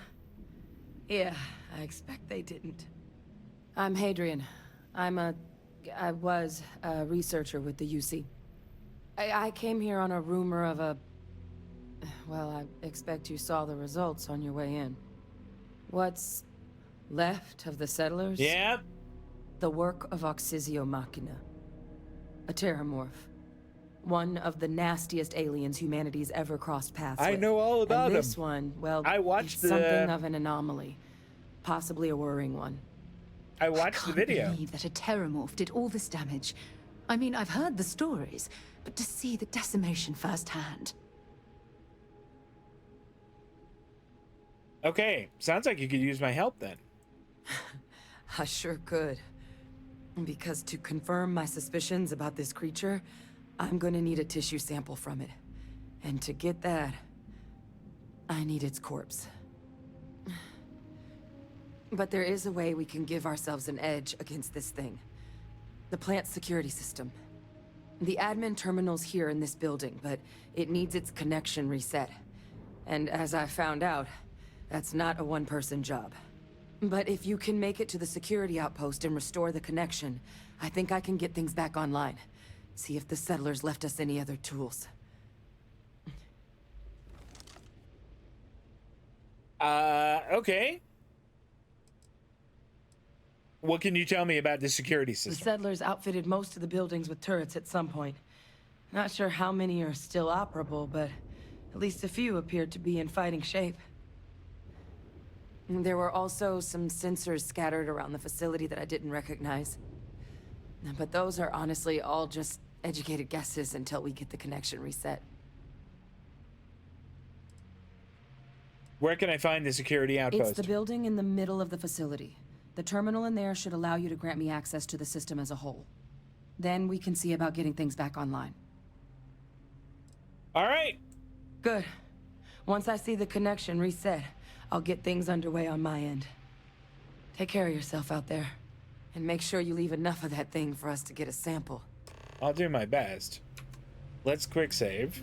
Yeah, I expect they didn't. I'm Hadrian. I was a researcher with the UC. I came here on a rumor of a... Well, I expect you saw the results on your way in. What's left of the settlers? Yep. The work of Oxysio Machina. A TERRORMORPH. One of the nastiest aliens humanity's ever crossed paths with. I know all about and him. This one, well, I watched it's something of an anomaly. Possibly a worrying one. I watched the video. I can't believe that a TERRORMORPH did all this damage. I mean, I've heard the stories, but to see the decimation firsthand. Okay, sounds like you could use my help then. I sure could. Because to confirm my suspicions about this creature, I'm gonna need a tissue sample from it. And to get that, I need its corpse. But there is a way we can give ourselves an edge against this thing. The plant's security system. The admin terminal's here in this building, but it needs its connection reset. And as I found out, that's not a one-person job. But if you can make it to the security outpost and restore the connection, I think I can get things back online. See if the settlers left us any other tools. Okay. What can you tell me about the security The system? settlers outfitted most of the buildings with turrets at some point. Not sure how many are still operable, but at least a few appeared to be in fighting shape. There were also some sensors scattered around the facility that I didn't recognize. But those are honestly all just educated guesses until we get the connection reset. Where can I find the security outpost? It's the building in the middle of the facility. The terminal in there should allow you to grant me access to the system as a whole. Then we can see about getting things back online. All right. Good. Once I see the connection reset, I'll get things underway on my end. Take care of yourself out there. And make sure you leave enough of that thing for us to get a sample. I'll do my best. Let's quick save.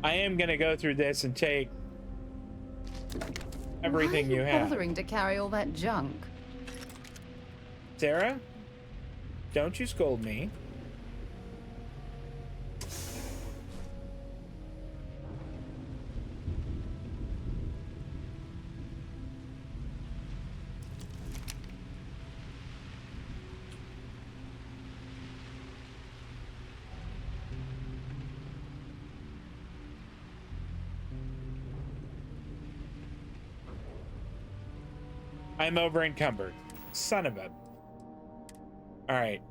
I am gonna go through this and take everything you have. Bothering to carry all that junk. Sarah, don't you scold me. I'm over encumbered. Son of a... Alright.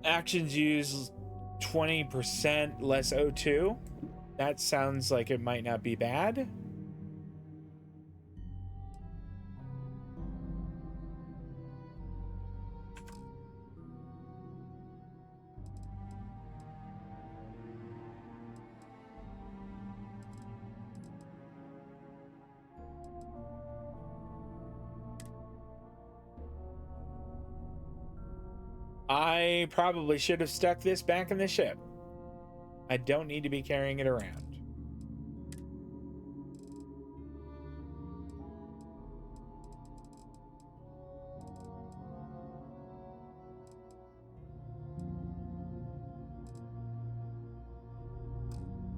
Actions use 20% less O2. That sounds like it might not be bad. I probably should have stuck this back in the ship. I don't need to be carrying it around.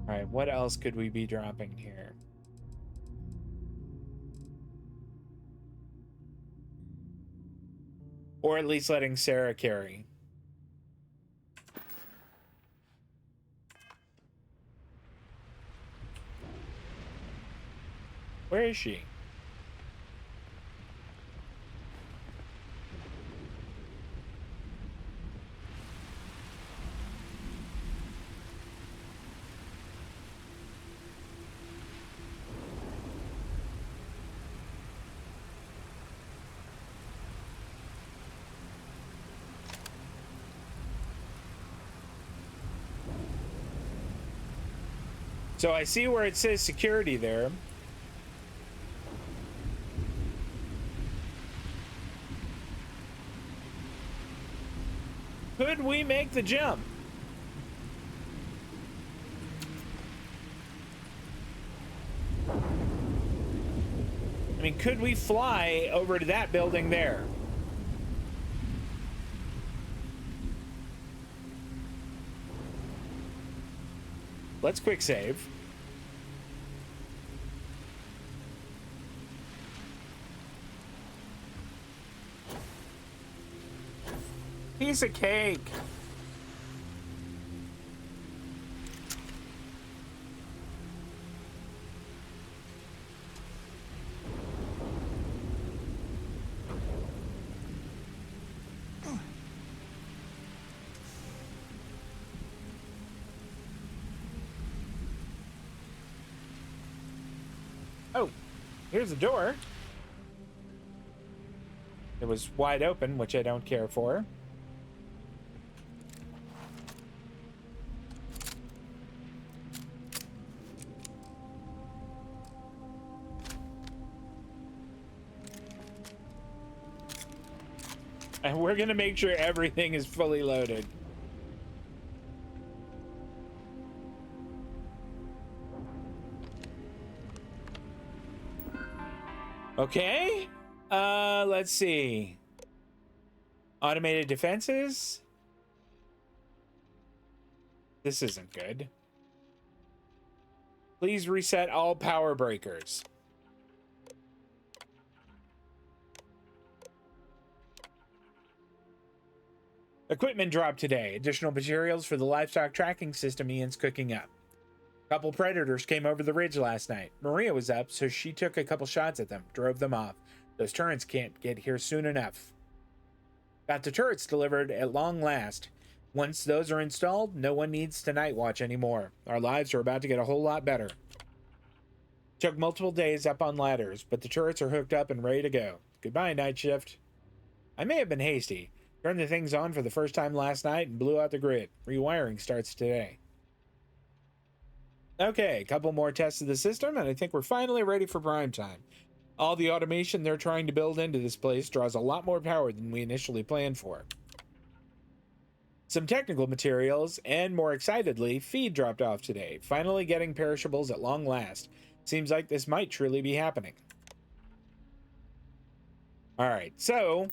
All right, what else could we be dropping here? Or at least letting Sarah carry. Where is she? So I see where it says security there. Could we make the jump? I mean, could we fly over to that building there? Let's quick save. Piece of cake. Oh, here's the door. It was wide open, which I don't care for. And we're gonna make sure everything is fully loaded. Okay. Let's see. Automated defenses. This isn't good. Please reset all power breakers. Equipment drop today. Additional materials for the livestock tracking system Ian's cooking up. A couple predators came over the ridge last night. Maria was up, so she took a couple shots at them, drove them off. Those turrets can't get here soon enough. Got the turrets delivered at long last. Once those are installed, no one needs to night watch anymore. Our lives are about to get a whole lot better. Took multiple days up on ladders, but the turrets are hooked up and ready to go. Goodbye, night shift. I may have been hasty. Turned the things on for the first time last night and blew out the grid. Rewiring starts today. Okay, a couple more tests of the system, and I think we're finally ready for prime time. All the automation they're trying to build into this place draws a lot more power than we initially planned for. Some technical materials, and more excitedly, feed dropped off today. Finally getting perishables at long last. Seems like this might truly be happening. Alright, so...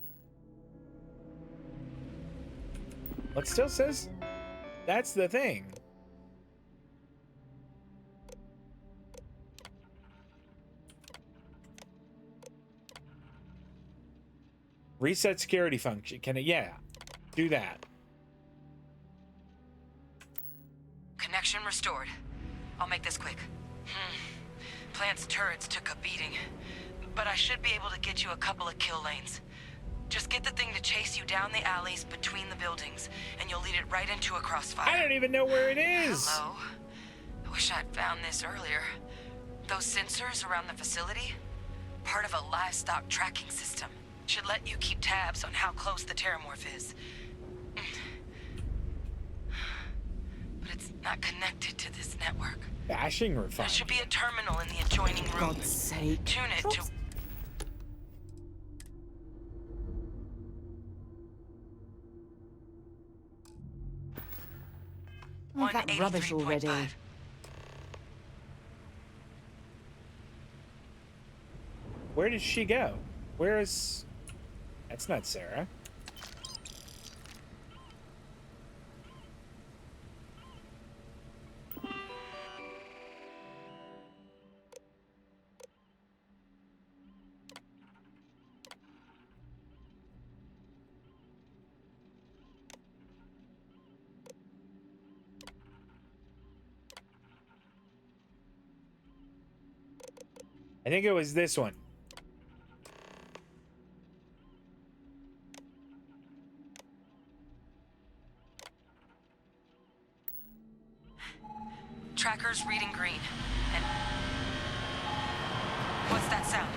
What still says? That's the thing. Reset security function. Can it? Yeah. Do that. Connection restored. I'll make this quick. Plant's turrets took a beating, but I should be able to get you a couple of kill lanes. Just get the thing to chase you down the alleys between the buildings, and you'll lead it right into a crossfire. I don't even know where it is. Hello? I wish I'd found this earlier. Those sensors around the facility? Part of a livestock tracking system. Should let you keep tabs on how close the Terrormorph is. But it's not connected to this network. Bashing refinery. There should be a terminal in the adjoining room. For God's sake. Tune it to... Oh, that rubbish already. Where did she go? Where is... That's not Sarah. I think it was this one. Tracker's reading green. And... what's that sound?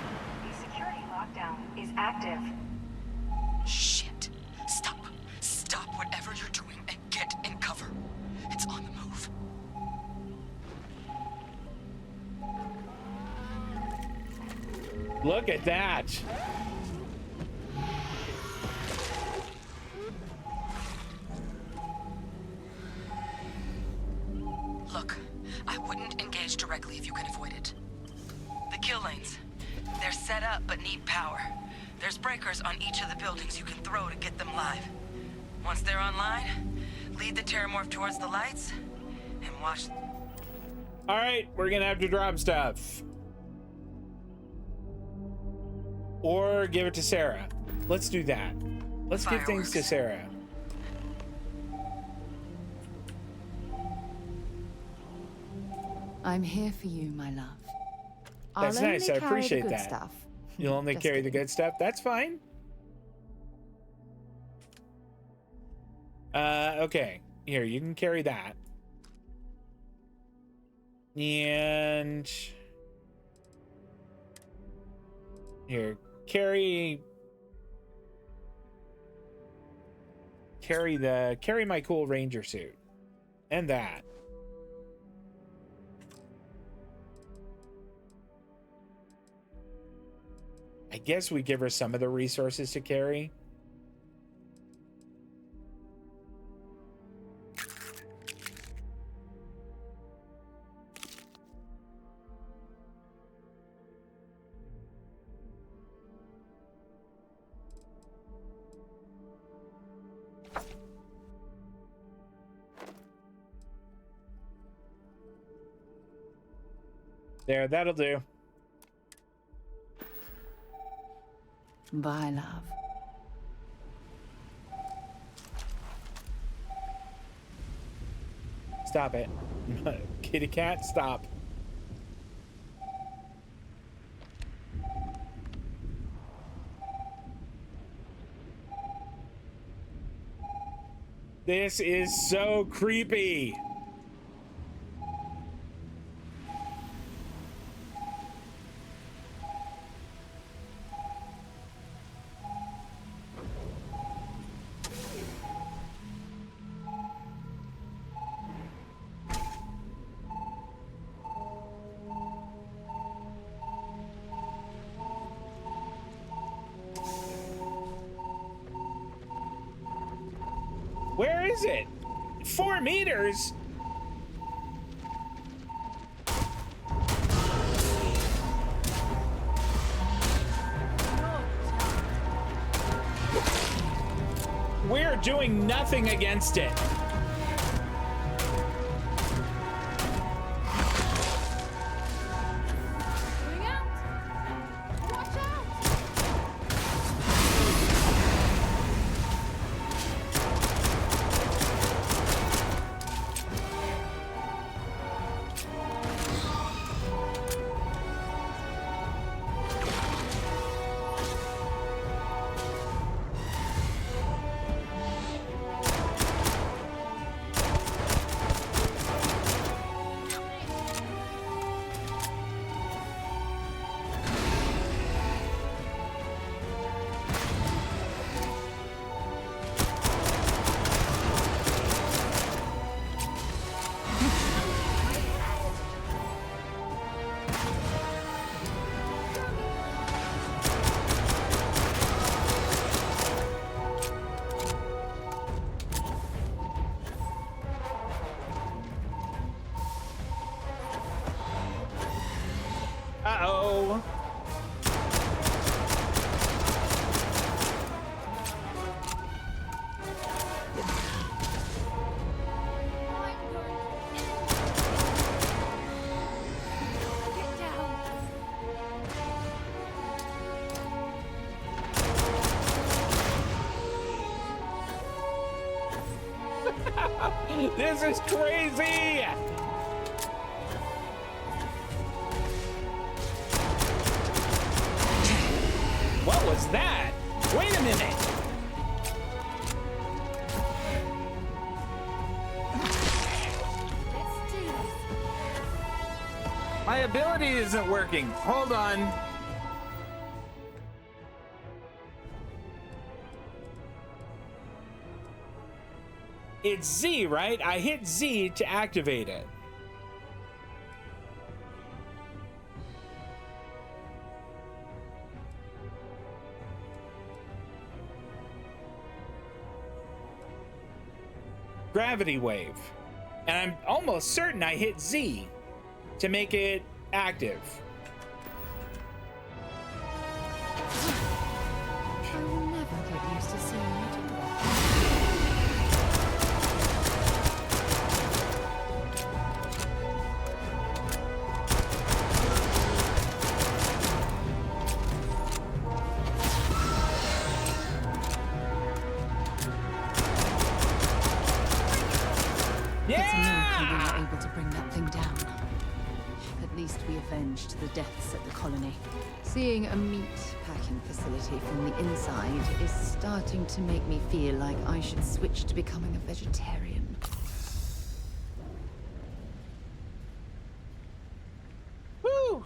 The security lockdown is active. Shit. Stop. Stop whatever you're doing and get in cover. It's on the move. Look at that. Look, I wouldn't engage directly if you can avoid it. The kill lanes. They're set up but need power. There's breakers on each of the buildings you can throw to get them live. Once they're online, lead the Terrormorph towards the lights and watch. All right, we're gonna have to drop stuff. Or give it to Sarah. Let's do that. Let's give things to Sarah. I'm here for you, my love. That's I'll nice. I only carry the appreciate good that. Stuff. You'll only Just carry the kidding. good stuff. That's fine. Okay. Here, you can carry that. And here, carry my cool ranger suit. And that. I guess we give her some of the resources to carry. There, that'll do. Bye, love. Stop it. Kitty cat, stop. This is so creepy. Where is it? 4 meters? We're doing nothing against it. This is crazy! What was that? Wait a minute! My ability isn't working. Hold on. It's Z, right? I hit Z to activate it. Gravity wave. And I'm almost certain I hit Z to make it active. I will never get used to seeing you do that. Yeah! It's a miracle we were able to bring that thing down. At least we avenged the deaths at the colony. Seeing a meat packing facility from the inside is starting to make me feel like I should switch to becoming a vegetarian. Woo!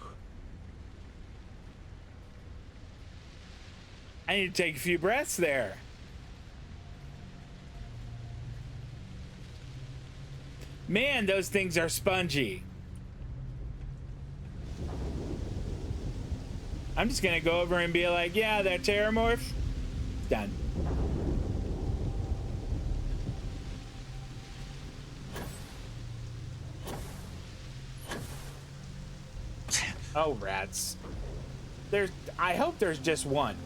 I need to take a few breaths there. Man, those things are spongy. I'm just gonna go over and be like, yeah, that terrormorph, done. Oh, rats. I hope there's just one.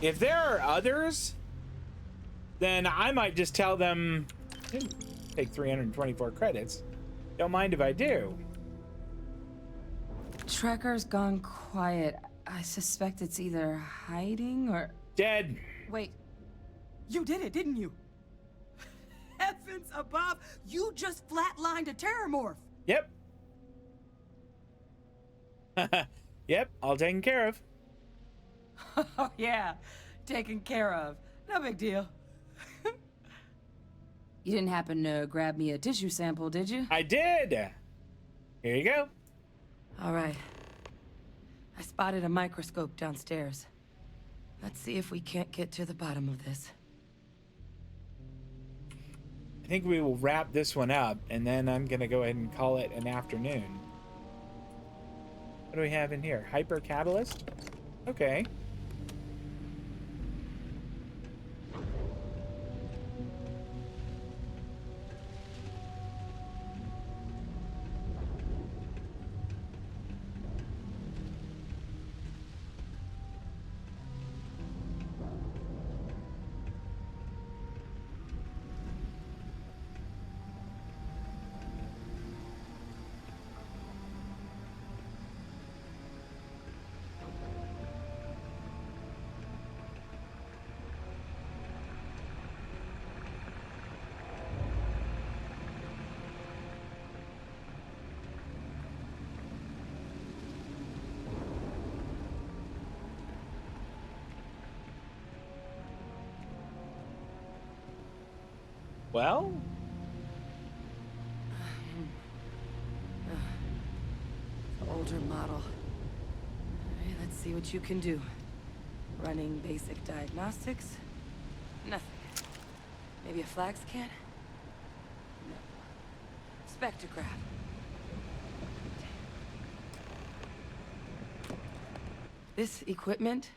If there are others, then I might just tell them, take 324 credits. Don't mind if I do. Tracker's gone quiet. I suspect it's either hiding or... Dead. Wait. You did it, didn't you? Heavens above! You just flatlined a terrormorph! Yep. Yep, all taken care of. Oh, yeah. Taken care of. No big deal. You didn't happen to grab me a tissue sample, did you? I did! Here you go. All right. I spotted a microscope downstairs. Let's see if we can't get to the bottom of this. I think we will wrap this one up, and then I'm gonna go ahead and call it an afternoon. What do we have in here? Hyper catalyst? Okay. Well, Older model. All right, let's see what you can do. Running basic diagnostics. Nothing. Maybe a flag scan? No. Spectrograph. This equipment,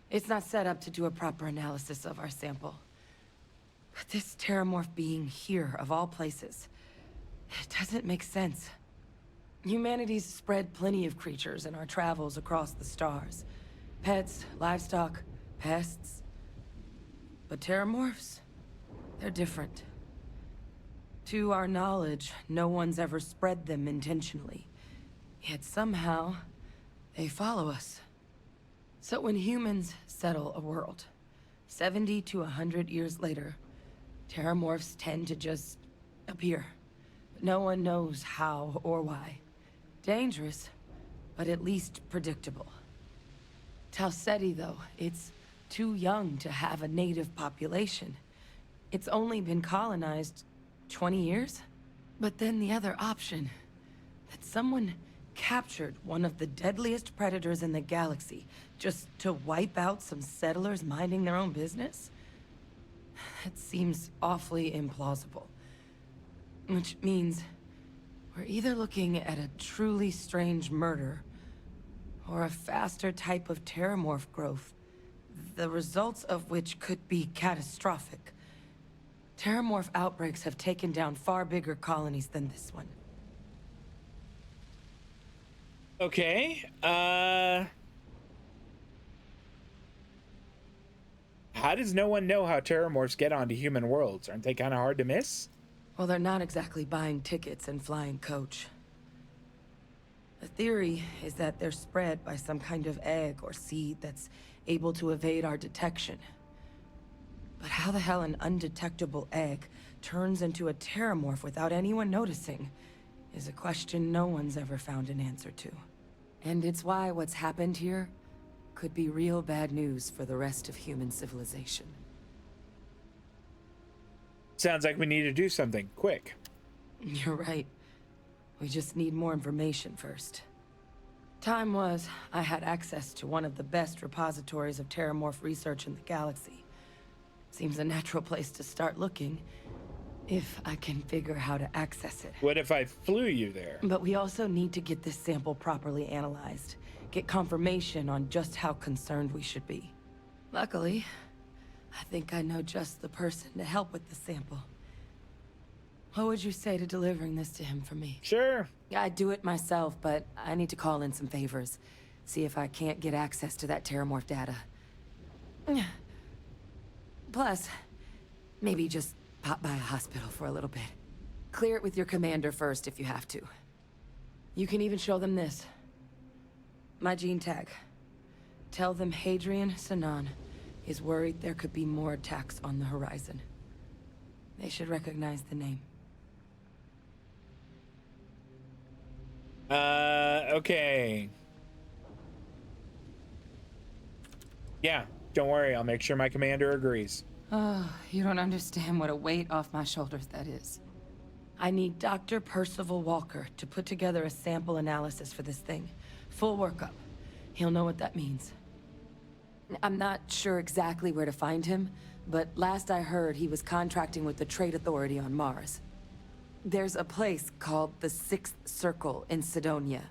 it's not set up to do a proper analysis of our sample. But this terrormorph being here, of all places, it doesn't make sense. Humanity's spread plenty of creatures in our travels across the stars. Pets, livestock, pests. But terrormorphs, they're different. To our knowledge, no one's ever spread them intentionally. Yet somehow, they follow us. So when humans settle a world. 70 to 100 years later, terrormorphs tend to just appear. No one knows how or why. Dangerous, but at least predictable. Tau Ceti, though, it's too young to have a native population. It's only been colonized 20 years? But then the other option, that someone captured one of the deadliest predators in the galaxy just to wipe out some settlers minding their own business? That seems awfully implausible. Which means we're either looking at a truly strange murder or a faster type of terrormorph growth, the results of which could be catastrophic. Terrormorph outbreaks have taken down far bigger colonies than this one. Okay, how does no one know how terrormorphs get onto human worlds? Aren't they kind of hard to miss? Well, they're not exactly buying tickets and flying coach. The theory is that they're spread by some kind of egg or seed that's able to evade our detection. But how the hell an undetectable egg turns into a terrormorph without anyone noticing is a question no one's ever found an answer to. And it's why what's happened here could be real bad news for the rest of human civilization. Sounds like we need to do something quick. You're right. We just need more information first. Time was, I had access to one of the best repositories of terrormorph research in the galaxy. Seems a natural place to start looking, if I can figure how to access it. What if I flew you there? But we also need to get this sample properly analyzed. Get confirmation on just how concerned we should be. Luckily, I think I know just the person to help with the sample. What would you say to delivering this to him for me? Sure. I'd do it myself, but I need to call in some favors. See if I can't get access to that terrormorph data. Plus, maybe just pop by a hospital for a little bit. Clear it with your commander first if you have to. You can even show them this. My gene tag. Tell them Hadrian Sanan is worried there could be more attacks on the horizon. They should recognize the name. Okay. Yeah, don't worry, I'll make sure my commander agrees. Oh, you don't understand what a weight off my shoulders that is. I need Dr. Percival Walker to put together a sample analysis for this thing. Full workup. He'll know what that means. I'm not sure exactly where to find him, but last I heard he was contracting with the Trade Authority on Mars. There's a place called the Sixth Circle in Sidonia.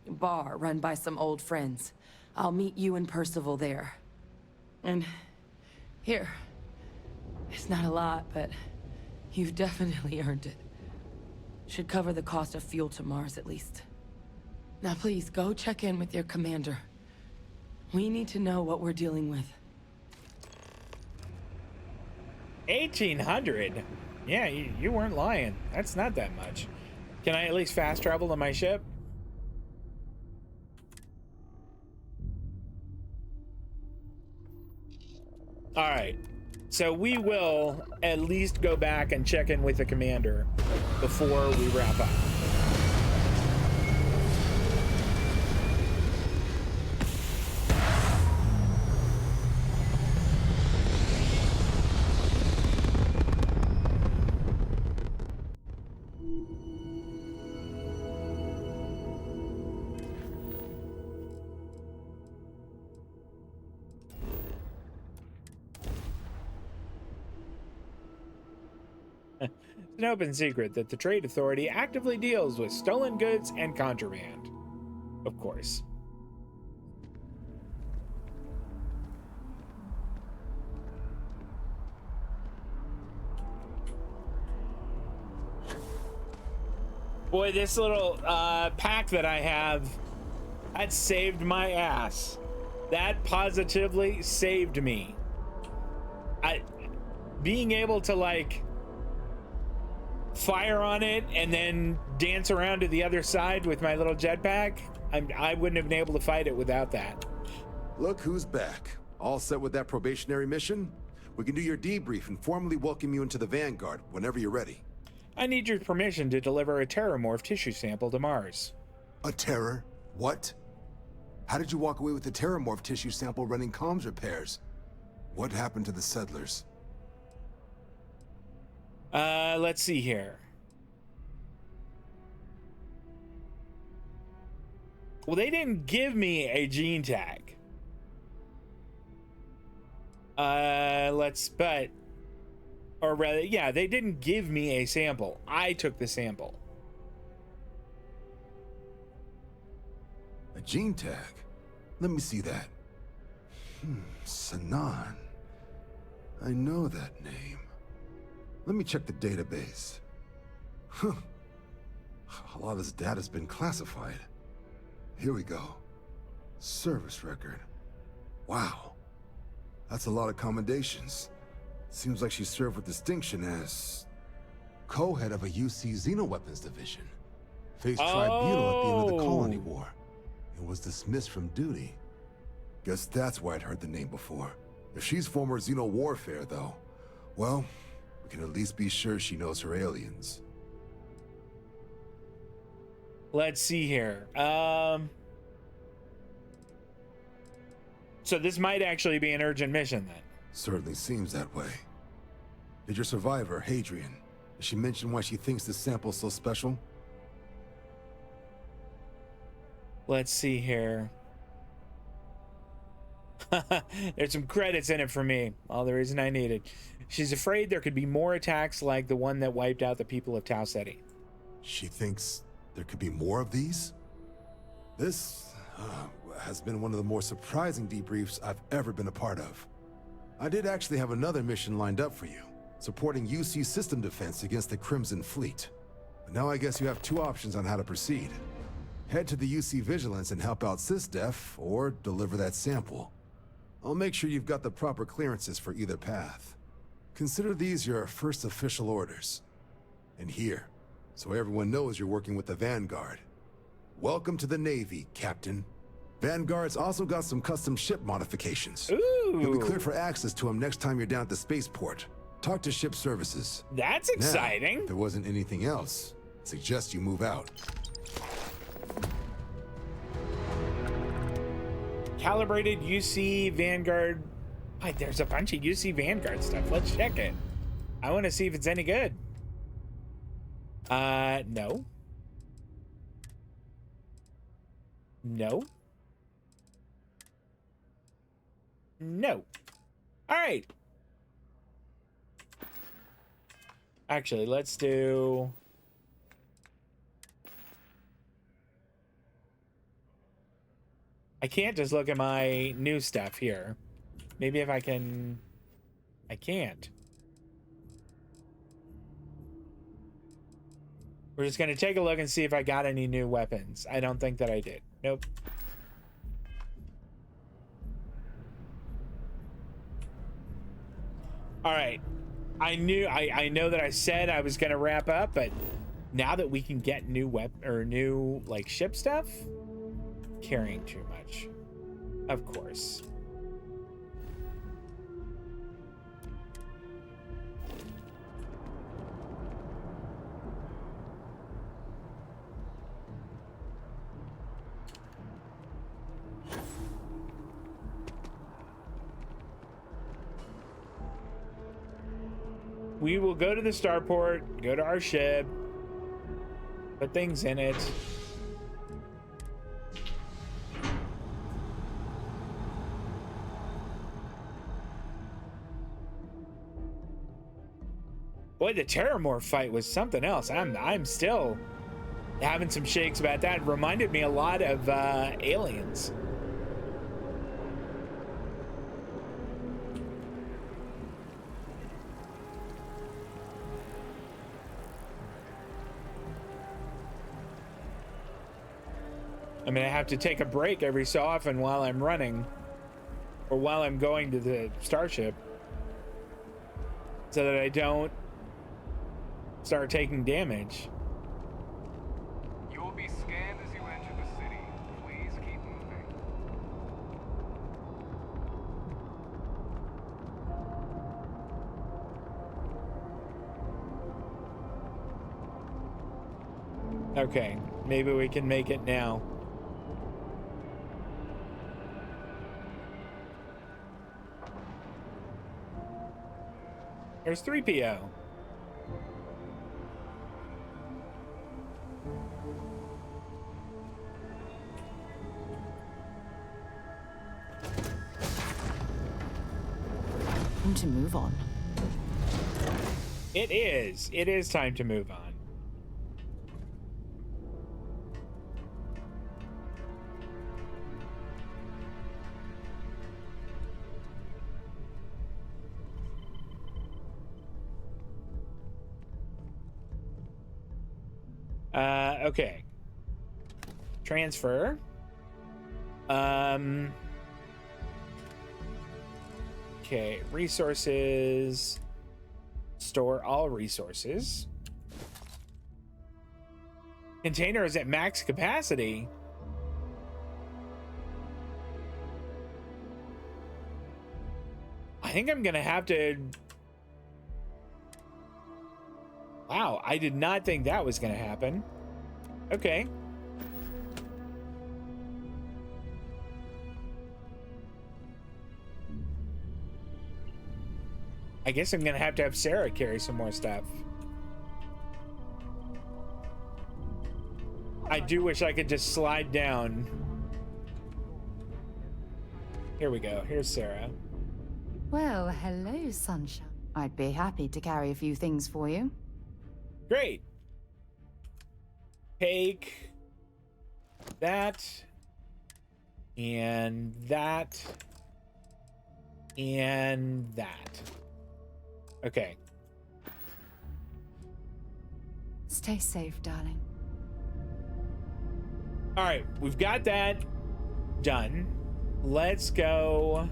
A bar run by some old friends. I'll meet you and Percival there. And here. It's not a lot, but you've definitely earned it. Should cover the cost of fuel to Mars at least. Now please, go check in with your commander. We need to know what we're dealing with. 1,800? Yeah, you weren't lying. That's not that much. Can I at least fast travel to my ship? All right. So we will at least go back and check in with the commander before we wrap up. It's an open secret that the Trade Authority actively deals with stolen goods and contraband. Of course. Boy, this little pack that I have, that saved my ass. That positively saved me. Being able to, like, fire on it and then dance around to the other side with my little jetpack, I wouldn't have been able to fight it without that. Look who's back. All set with that probationary mission? We can do your debrief and formally welcome you into the Vanguard whenever you're ready. I need your permission to deliver a TERRORMORPH tissue sample to Mars. A terror? What? How did you walk away with the TERRORMORPH tissue sample running comms repairs? What happened to the settlers? Let's see here. Well, they didn't give me a gene tag. Or rather, yeah, they didn't give me a sample. I took the sample. A gene tag? Let me see that. Sanan. I know that name. Let me check the database. Huh. A lot of this data's been classified. Here we go. Service record. Wow. That's a lot of commendations. Seems like she served with distinction as co-head of a UC Xenoweapons division. Faced tribunal at the end of the Colony War and was dismissed from duty. Guess that's why I'd heard the name before. If she's former Xeno warfare, though, well, we can at least be sure she knows her aliens. Let's see here. So this might actually be an urgent mission then. Certainly seems that way. Did your survivor, Hadrian, did she mention why she thinks this sample's so special? Let's see here. There's some credits in it for me. All the reason I needed. She's afraid there could be more attacks like the one that wiped out the people of Tau Ceti. She thinks there could be more of these? This has been one of the more surprising debriefs I've ever been a part of. I did actually have another mission lined up for you, supporting UC system defense against the Crimson Fleet. But now I guess you have two options on how to proceed. Head to the UC Vigilance and help out SysDef, or deliver that sample. I'll make sure you've got the proper clearances for either path. Consider these your first official orders. And here, so everyone knows you're working with the Vanguard. Welcome to the Navy, Captain. Vanguard's also got some custom ship modifications. Ooh. You'll be cleared for access to them next time you're down at the spaceport. Talk to ship services. That's exciting. Now, if there wasn't anything else, I suggest you move out. Calibrated UC Vanguard. Wait, there's a bunch of UC Vanguard stuff. Let's check it. I want to see if it's any good. No. No. No. All right. Actually, let's do... I can't just look at my new stuff here. Maybe if I can... I can't. We're just going to take a look and see if I got any new weapons. I don't think that I did. Nope. All right. I know that I said I was going to wrap up, but now that we can get new new like ship stuff, carrying too much. Of course. We will go to the starport, go to our ship, put things in it. Boy, the TERRORMORPH fight was something else. I'm still having some shakes about that. It reminded me a lot of Aliens. I mean, I have to take a break every so often while I'm running or while I'm going to the starship so that I don't start taking damage. You will be scanned as you enter the city. Please keep moving. Okay, maybe we can make it now. There's 3PO. Time to move on. It is. It is time to move on. Okay. Transfer. Okay, resources. Store all resources. Container is at max capacity. I think I'm gonna have to... Wow, I did not think that was gonna happen. Okay. I guess I'm gonna have to have Sarah carry some more stuff. I do wish I could just slide down. Here we go. Here's Sarah. Well, hello, Sunshine. I'd be happy to carry a few things for you. Great. Take that and that and that. Okay. Stay safe, darling. All right, we've got that done. Let's go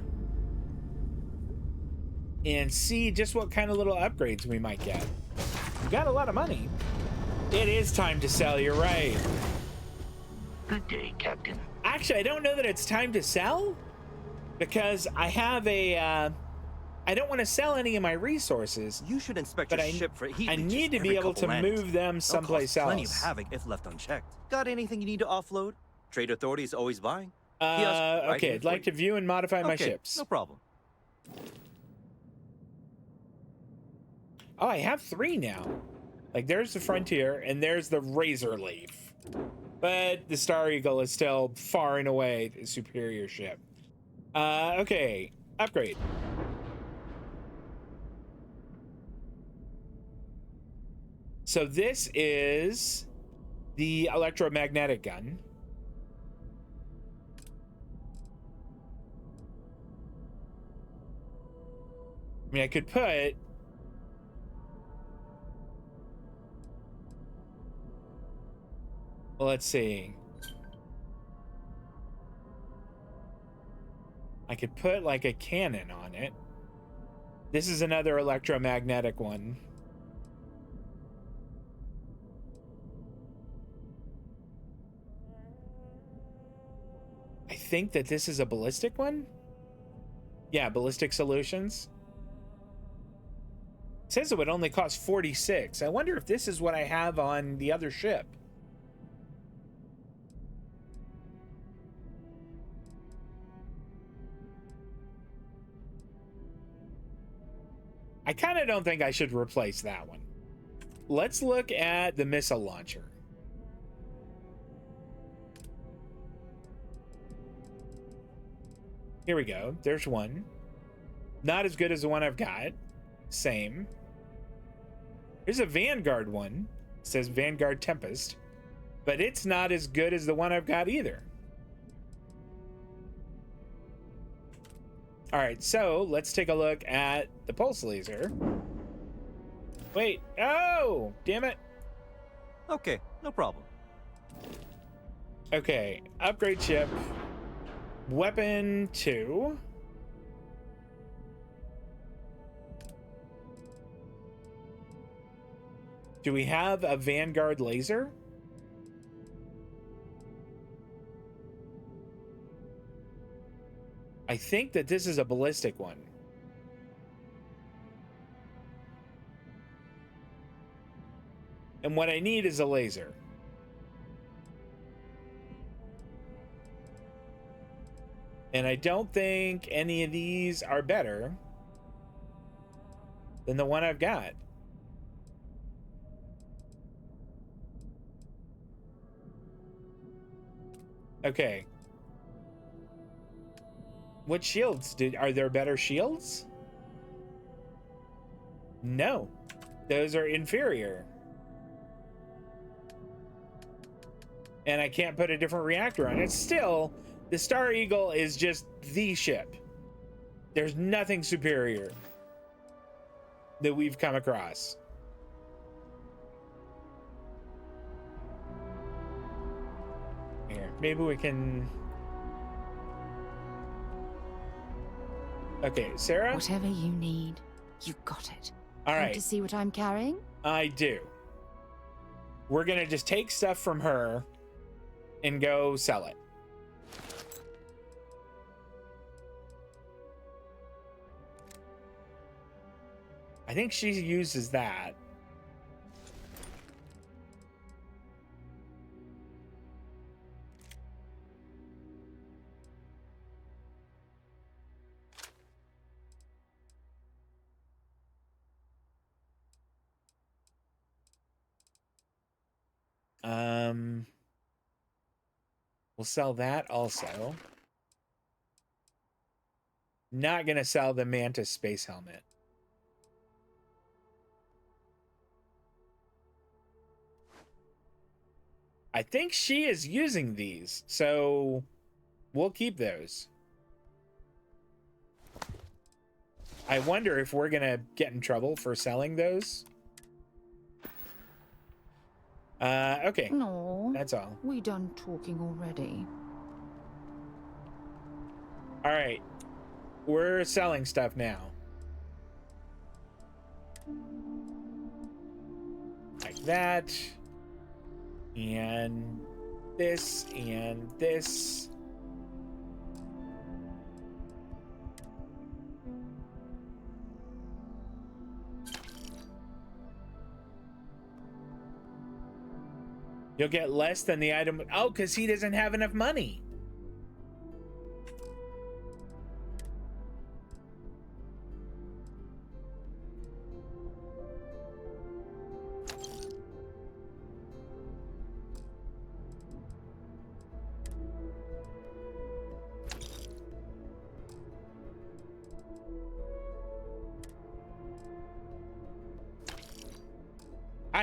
and see just what kind of little upgrades we might get. We've got a lot of money. It is time to sell, you're right. Good day, Captain. Actually, I don't know that it's time to sell because I have a, I don't want to sell any of my resources. You should inspect but your ship for heat I leeches need to be every able to couple landings. move them someplace else. Plenty of havoc if left unchecked. Got anything you need to offload? Trade Authority is always buying. Okay, I'd like to view and modify my ships. No problem. Oh, I have 3 now. Like, there's the Frontier, and there's the Razor Leaf. But the Star Eagle is still far and away the superior ship. Okay, upgrade. So this is the electromagnetic gun. I mean, I could put... Well, let's see. I could put like a cannon on it. This is another electromagnetic one. I think that this is a ballistic one. Yeah, ballistic solutions. It says it would only cost 46. I wonder if this is what I have on the other ship. I kind of don't think I should replace that one. Let's look at the missile launcher. Here we go. There's one. Not as good as the one I've got. Same. Here's a Vanguard one. It says Vanguard Tempest. But it's not as good as the one I've got either. All right, so let's take a look at the pulse laser. Wait, oh, damn it. Okay, no problem. Okay, upgrade ship. Weapon 2. Do we have a Vanguard laser? I think that this is a ballistic one. And what I need is a laser. And I don't think any of these are better than the one I've got. Okay. What shields? Are there better shields? No. Those are inferior. And I can't put a different reactor on it. Still, the Star Eagle is just the ship. There's nothing superior that we've come across. Here, maybe we can... Okay, Sarah? Whatever you need, you got it. All right. Want to see what I'm carrying? I do. We're gonna just take stuff from her and go sell it. I think she uses that. We'll sell that also. Not gonna sell the Mantis space helmet. I think she is using these, so we'll keep those. I wonder if we're gonna get in trouble for selling those. Okay. No. That's all. We done talking already. All right. We're selling stuff now. Like that. And this and this. You'll get less than the item. Oh, because he doesn't have enough money.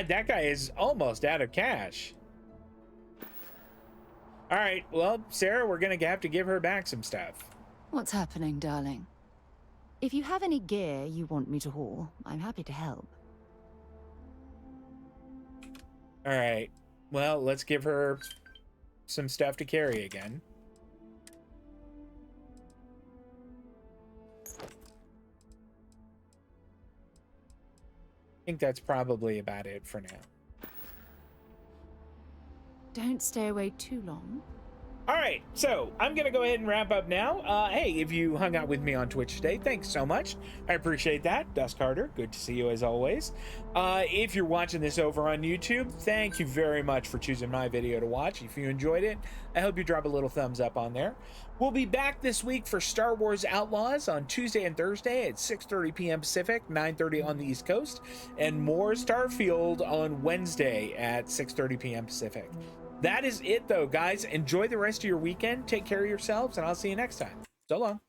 That guy is almost out of cash. All right, well, Sarah, we're gonna have to give her back some stuff. What's happening, darling? If you have any gear you want me to haul, I'm happy to help. All right, well, let's give her some stuff to carry again. I think that's probably about it for now. Don't stay away too long. All right, so I'm gonna go ahead and wrap up now. Hey, if you hung out with me on Twitch today, thanks so much. I appreciate that. Dust Carter, good to see you as always. If you're watching this over on YouTube, thank you very much for choosing my video to watch. If you enjoyed it, I hope you drop a little thumbs up on there. We'll be back this week for Star Wars Outlaws on Tuesday and Thursday at 6:30 p.m. Pacific, 9:30 on the East Coast, and more Starfield on Wednesday at 6:30 p.m. Pacific. That is it, though, guys. Enjoy the rest of your weekend. Take care of yourselves, and I'll see you next time. So long.